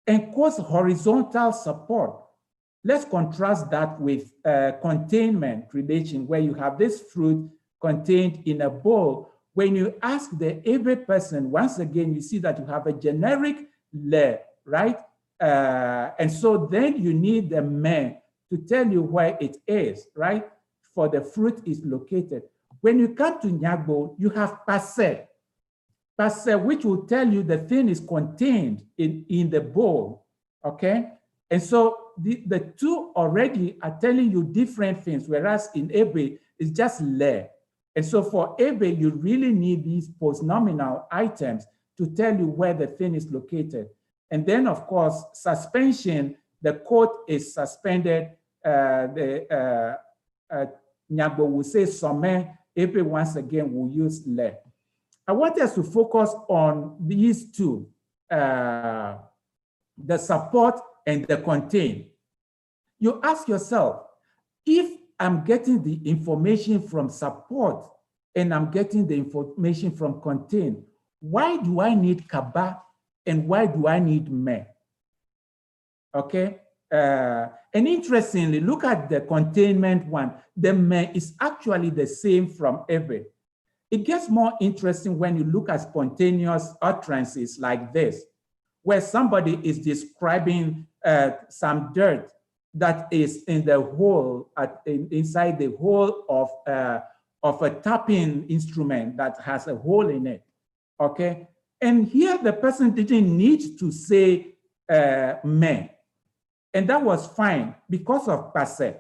encores horizontal support. Let's contrast that with containment relation, where you have this fruit contained in a bowl. When you ask the every person, once again, you see that you have a generic le, right? And so then you the me to tell you where it is, right? For the fruit is located. When you come to Nyagbo, you have passe, which will tell you the thing is contained in the bowl, okay? And so the two already are telling you different things, whereas in Ebe, it's just le. And so for Ebe, you really need these post-nominal items to tell you where the thing is located. And then, of course, suspension, the coat is suspended. Nyagbo will say sommet. Epe once again will use le. I want us to focus on these two, the support and the contain. You ask yourself, if I'm getting the information from support and I'm getting the information from contain, why do I need kaba and why do I need me? Okay. And interestingly, look at the containment one. The me is actually the same from every. It gets more interesting when you look at spontaneous utterances like this, where somebody is describing some dirt that is in the hole, inside the hole of a tapping instrument that has a hole in it, okay? And here the person didn't need to say me, and that was fine because of passe,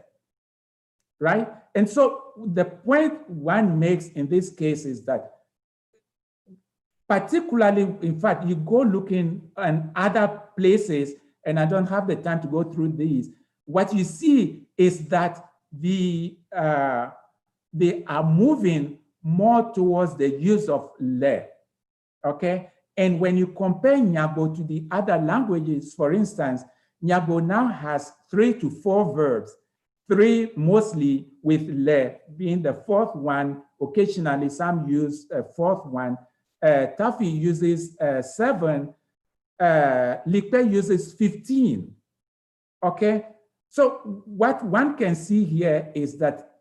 right? And so the point one makes in this case is that particularly, in fact, you go looking in other places, and I don't have the time to go through these, what you see is that they are moving more towards the use of le, okay? And when you compare Nyagbo to the other languages, for instance, Nyagbo now has 3 to 4 verbs, 3 mostly with le being the fourth one. Occasionally, some use a fourth one. Tafi uses 7. Likpe uses 15. Okay, so what one can see here is that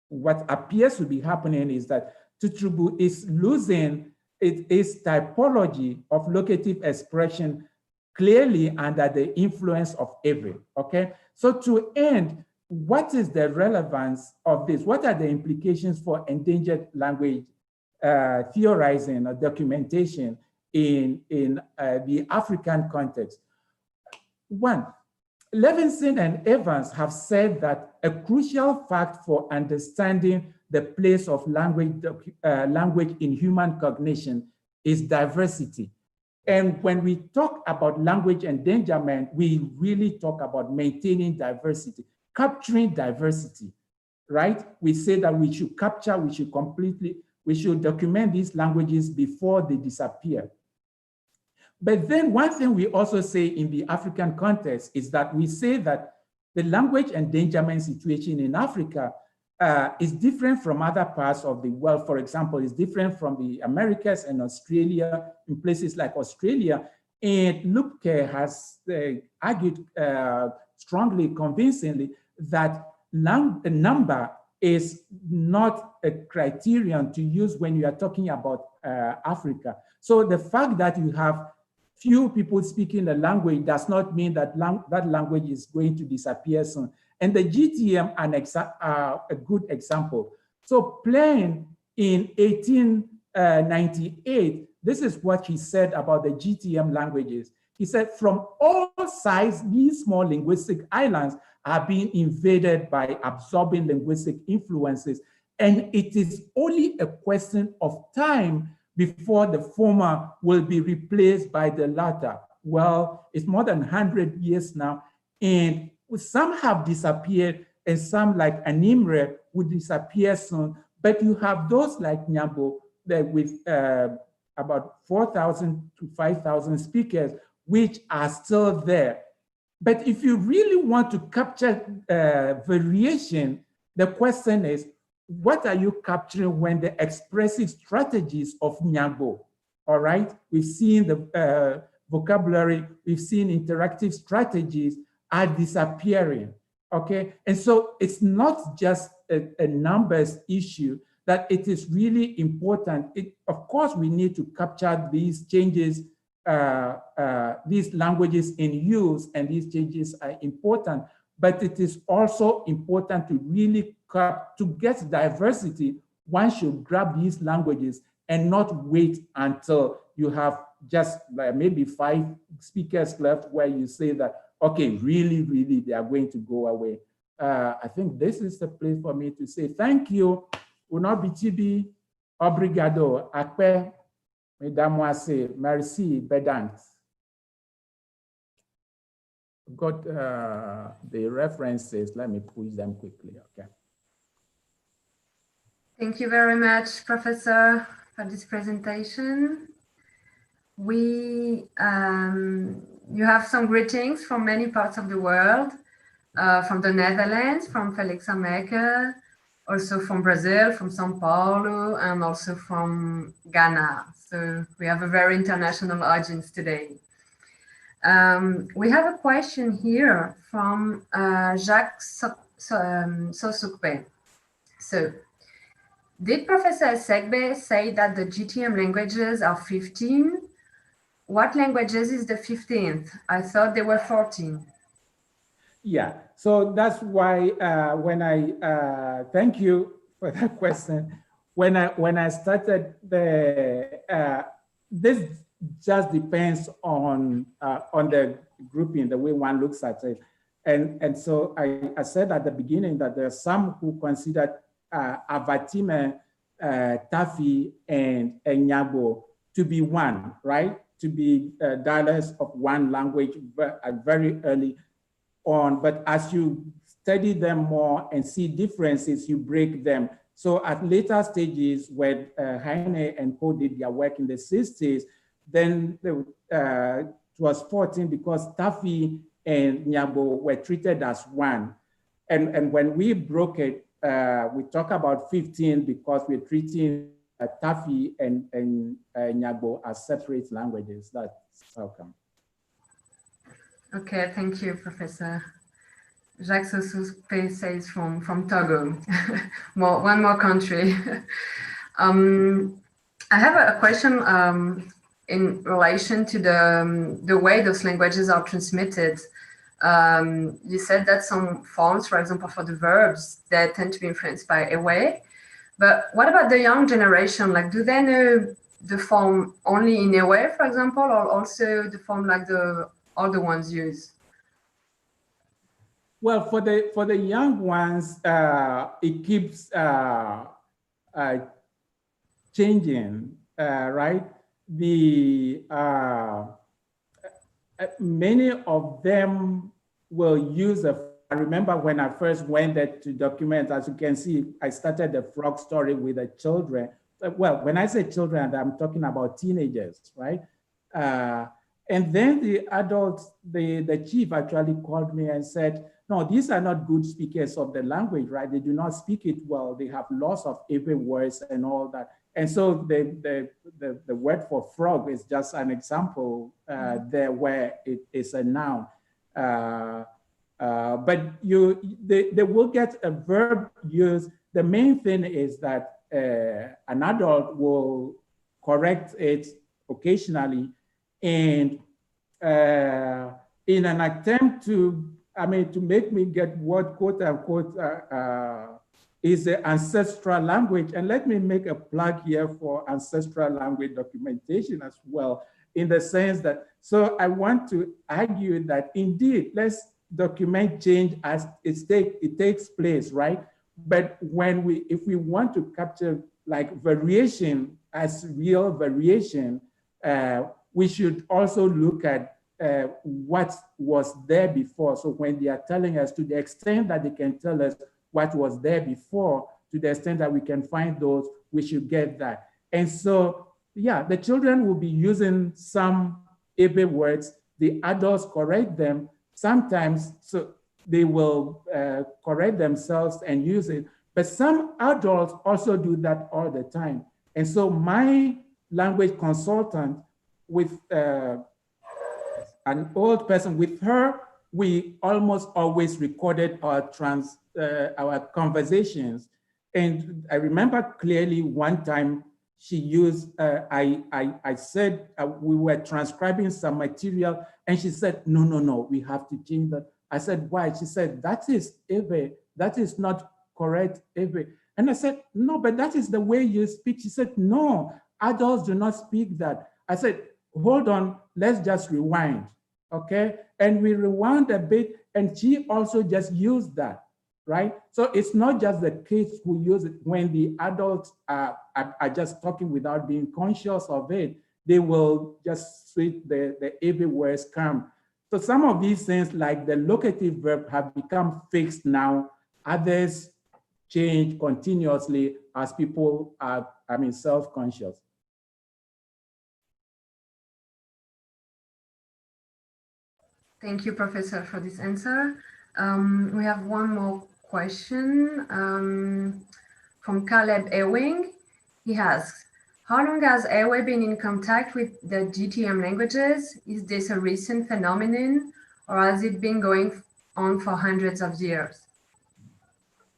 what appears to be happening is that Tutrubu is losing its typology of locative expression clearly under the influence of every. Okay, so to end, what is the relevance of this? What are the implications for endangered language theorizing or documentation in the African context? One, Levinson and Evans have said that a crucial fact for understanding the place of language in human cognition is diversity. And when we talk about language endangerment, we really talk about maintaining diversity, capturing diversity, right? We say that we should capture, we should document these languages before they disappear. But then one thing we also say in the African context is that we say that the language endangerment situation in Africa is different from other parts of the world. For example, it's different from the Americas and Australia, in places like Australia. And Lupke has argued strongly, convincingly, that the number is not a criterion to use when you are talking about Africa. So the fact that you have few people speaking the language does not mean that that language is going to disappear soon. And the GTM are a good example. So Plain in 1898, this is what he said about the GTM languages. He said, from all sides, these small linguistic islands are being invaded by absorbing linguistic influences. And it is only a question of time before the former will be replaced by the latter. Well, it's more than 100 years now, and some have disappeared, and some like Animre would disappear soon, but you have those like Nyambo that with about 4,000 to 5,000 speakers, which are still there. But if you really want to capture variation, the question is, what are you capturing when the expressive strategies of Nyambo, all right? We've seen the vocabulary, we've seen interactive strategies are disappearing, okay? And so it's not just a numbers issue, that it is really important. Of course, we need to capture these changes, these languages in use, and these changes are important, but it is also important to really to get diversity. One should grab these languages and not wait until you have just maybe 5 speakers left where you say that, okay, really, really, they are going to go away. I think this is the place for me to say thank you. Unobitibi, obrigado, akpe, mesdames, merci, bedant. got the references. Let me push them quickly, okay? Thank you very much, Professor, for this presentation. You have some greetings from many parts of the world, from the Netherlands, from Felix Ameke, also from Brazil, from São Paulo, and also from Ghana. So we have a very international audience today. We have a question here from Jacques Sosukpe. So, did Professor Essegbey say that the GTM languages are 15? What languages is the 15th? I thought there were 14. Yeah, so that's why when I thank you for that question. When I started this just depends on the grouping, the way one looks at it, and so I said at the beginning that there are some who consider Avatime, Tafi, and Nyabo to be one, right? To be dialects of one language very early on, but as you study them more and see differences, you break them. So at later stages, when Heine and Co did their work in the 60s, then it was 14 because Tafi and Nyabo were treated as one. And when we broke it, we talk about 15 because we're treating Tafi and Nyabo as separate languages. That's how come. Okay, thank you, Professor. Jacques Sosukpe says from Togo, one more country. I have a question in relation to the way those languages are transmitted. You said that some forms, for example, for the verbs, they tend to be influenced by Ewe. But what about the young generation? Like, do they know the form only in Ewe, for example, or also the form like the other ones use? Well, for the young ones, it keeps changing, right? Many of them will use I remember when I first went there to document, as you can see, I started the frog story with the children. Well, when I say children, I'm talking about teenagers, right? And then the adults, the chief actually called me and said, no, these are not good speakers of the language, right? They do not speak it well. They have loss of every words and all that. And so the word for frog is just an example there where it is a noun. But they will get a verb used. The main thing is that an adult will correct it occasionally, and in an attempt to make me get what quote unquote is the ancestral language. And let me make a plug here for ancestral language documentation as well, in the sense that, so I want to argue that indeed, let's document change as it takes place, right? But if we want to capture like variation as real variation, we should also look at what was there before. So when they are telling us, to the extent that they can tell us what was there before, to the extent that we can find those, we should get that. And so, yeah, the children will be using some Ebe words, the adults correct them. Sometimes, so they will correct themselves and use it, but some adults also do that all the time. And so my language consultant with an old person, with her, we almost always recorded our conversations. And I remember clearly one time she used, I said we were transcribing some material, and she said, no, we have to change that. I said, why? She said, that is Ebe, that is not correct Ebe. And I said, no, but that is the way you speak. She said, no, adults do not speak that. I said, hold on, let's just rewind, okay? And we rewound a bit, and she also just used that, right? So it's not just the kids who use it. When the adults are just talking without being conscious of it, they will just switch the every words come. So some of these things, like the locative verb, have become fixed now. Others change continuously as people are, self-conscious. Thank you, Professor, for this answer. We have one more question from Caleb Ewing. He asks, how long has Ewe been in contact with the GTM languages? Is this a recent phenomenon, or has it been going on for hundreds of years?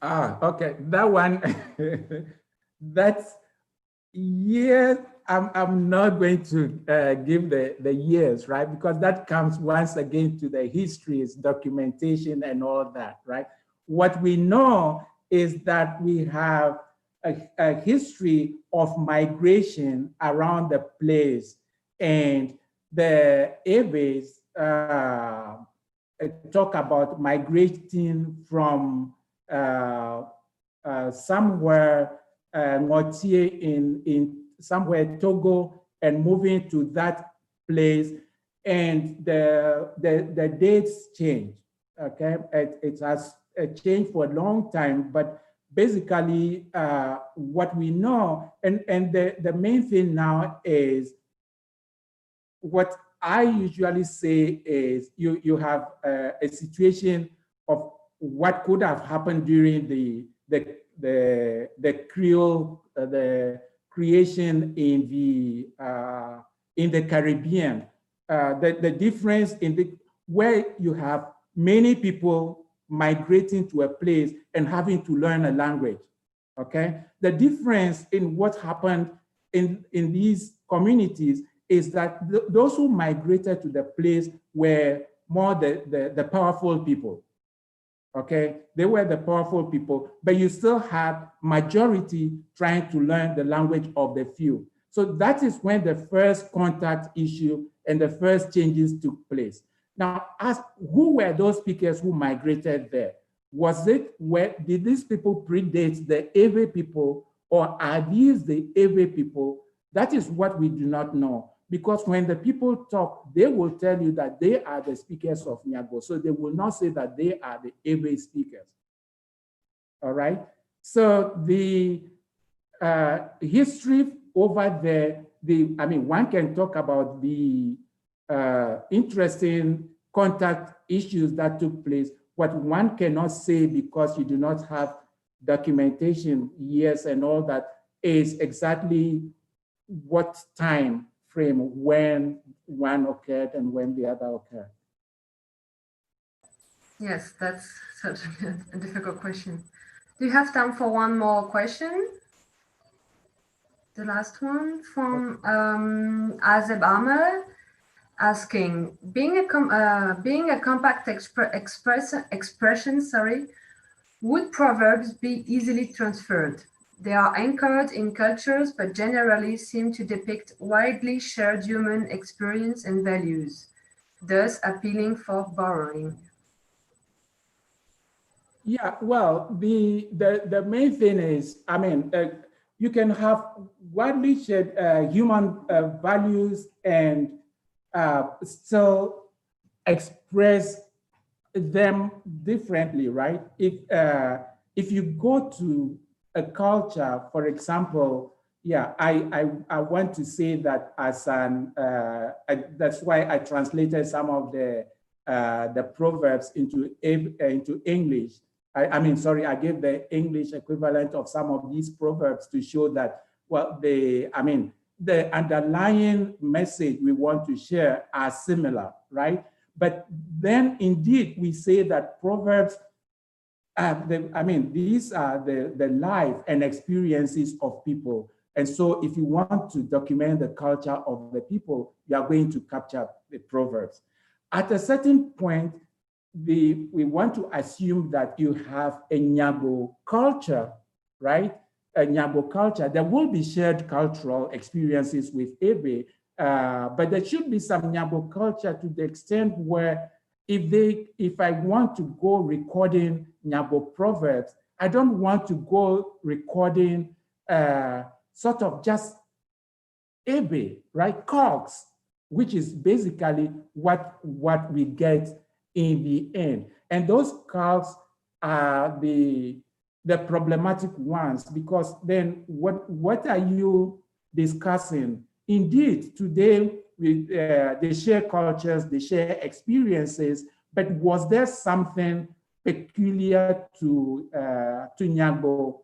Okay, that one, that's years. I'm not going to give the years, right? Because that comes once again to the histories, documentation, and all that, right? What we know is that we have a history of migration around the place, and the Eves talk about migrating from somewhere Motier in somewhere Togo and moving to that place, and the dates change. Okay, it has changed for a long time, but basically what we know, and the main thing now is what I usually say is you have a situation of what could have happened during the Creole, the creation in the Caribbean. The difference in where you have many people migrating to a place and having to learn a language. Okay, the difference in what happened in these communities is that those who migrated to the place were more the powerful people. Okay, they were the powerful people, but you still had majority trying to learn the language of the few. So that is when the first contact issue and the first changes took place. Now, who were those speakers who migrated there? Did these people predate the Ewe people, or are these the Ewe people? That is what we do not know. Because when the people talk, they will tell you that they are the speakers of Nyago. So they will not say that they are the Ewe speakers. All right. So the history over there, one can talk about the interesting contact issues that took place. What one cannot say, because you do not have documentation, years and all that, is exactly what time frame when one occurred and when the other occurred. Yes, that's such a difficult question. Do you have time for one more question? The last one from Essegbey asking, being a compact expression, would proverbs be easily transferred? They are anchored in cultures, but generally seem to depict widely shared human experience and values, thus appealing for borrowing. Yeah, well, the main thing is, you can have widely shared human values and still express them differently, right? If you go to a culture, for example, yeah, I want to say that as that's why I translated some of the proverbs into English. I gave the English equivalent of some of these proverbs to show that, well, the underlying message we want to share are similar, right? But then indeed we say that proverbs, these are the life and experiences of people. And so if you want to document the culture of the people, you are going to capture the proverbs. At a certain point, we want to assume that you have a Nyago culture, right? A Nyago culture. There will be shared cultural experiences with Ewe, but there should be some Nyago culture to the extent where if I want to go recording Nyago proverbs, I don't want to go recording sort of just Ewe, right? Cogs. which is basically what we get in the end. And those calcs are the problematic ones, because then what are you discussing? Indeed, today they share cultures, they share experiences, but was there something peculiar to Nyangbo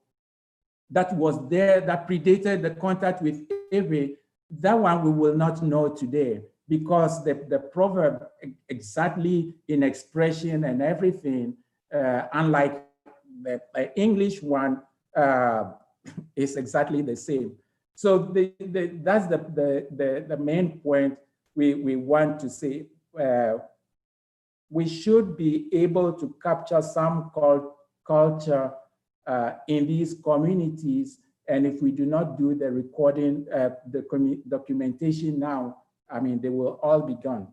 that was there, that predated the contact with Essegbey? That one we will not know today, because the proverb exactly in expression and everything, unlike the English one, is exactly the same. So that's the main point we want to say. We should be able to capture some culture in these communities. And if we do not do the recording, the documentation now, I mean, they will all be gone.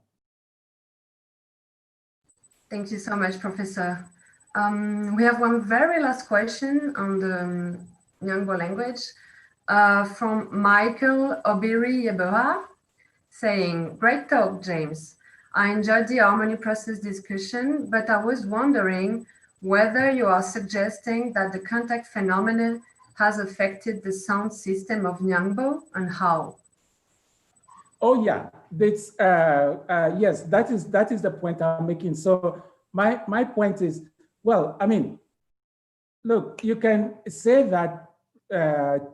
Thank you so much, Professor. We have one very last question on the Nyangbo language from Michael Obiri Yeboah, saying, "Great talk, James. I enjoyed the harmony process discussion, but I was wondering whether you are suggesting that the contact phenomenon has affected the sound system of Nyangbo, and how?" Oh yeah, that's yes, that is the point I'm making. So my point is, well, I mean, look, you can say that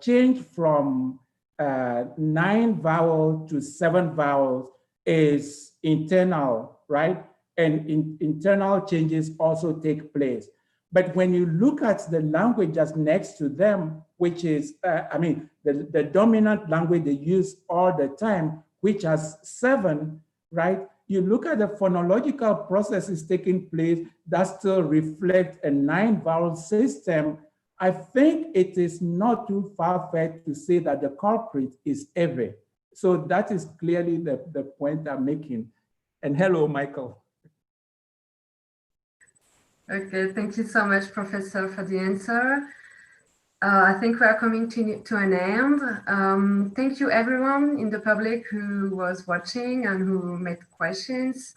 change from 9 vowels to 7 vowels is internal, right? And internal changes also take place. But when you look at the language just next to them, which is, I mean, the dominant language they use all the time, which has 7, right? You look at the phonological processes taking place that still reflect a 9 vowel system. I think it is not too far-fetched to say that the culprit is Essegbey. So that is clearly the point I'm making. And hello, Michael. Okay, thank you so much, Professor, for the answer. I think we are coming to an end. Thank you, everyone in the public who was watching and who made questions.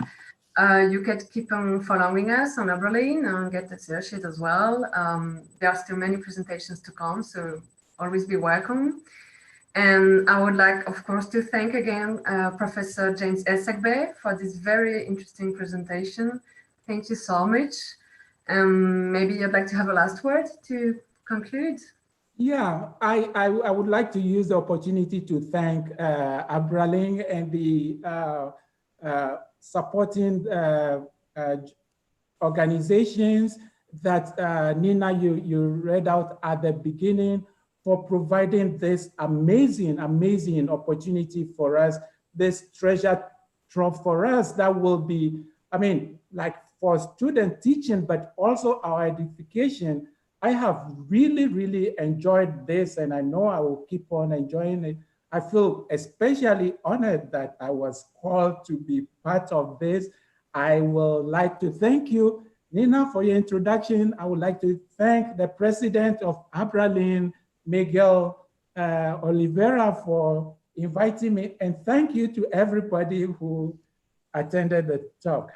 You can keep on following us on Aberlin and get the sheet as well. There are still many presentations to come, so always be welcome. And I would like, of course, to thank again Professor James Essegbey for this very interesting presentation. Thank you so much. Maybe you'd like to have a last word to conclude? Yeah, I would like to use the opportunity to thank Aberlin and the supporting organizations that Nina, you read out at the beginning, for providing this amazing opportunity for us, this treasure trove for us that will be, I mean, like for student teaching, but also our edification. I have really enjoyed this, and I know I will keep on enjoying it. I feel especially honored that I was called to be part of this. I would like to thank you, Nina, for your introduction. I would like to thank the president of Aberlin, Miguel Oliveira, for inviting me. And thank you to everybody who attended the talk.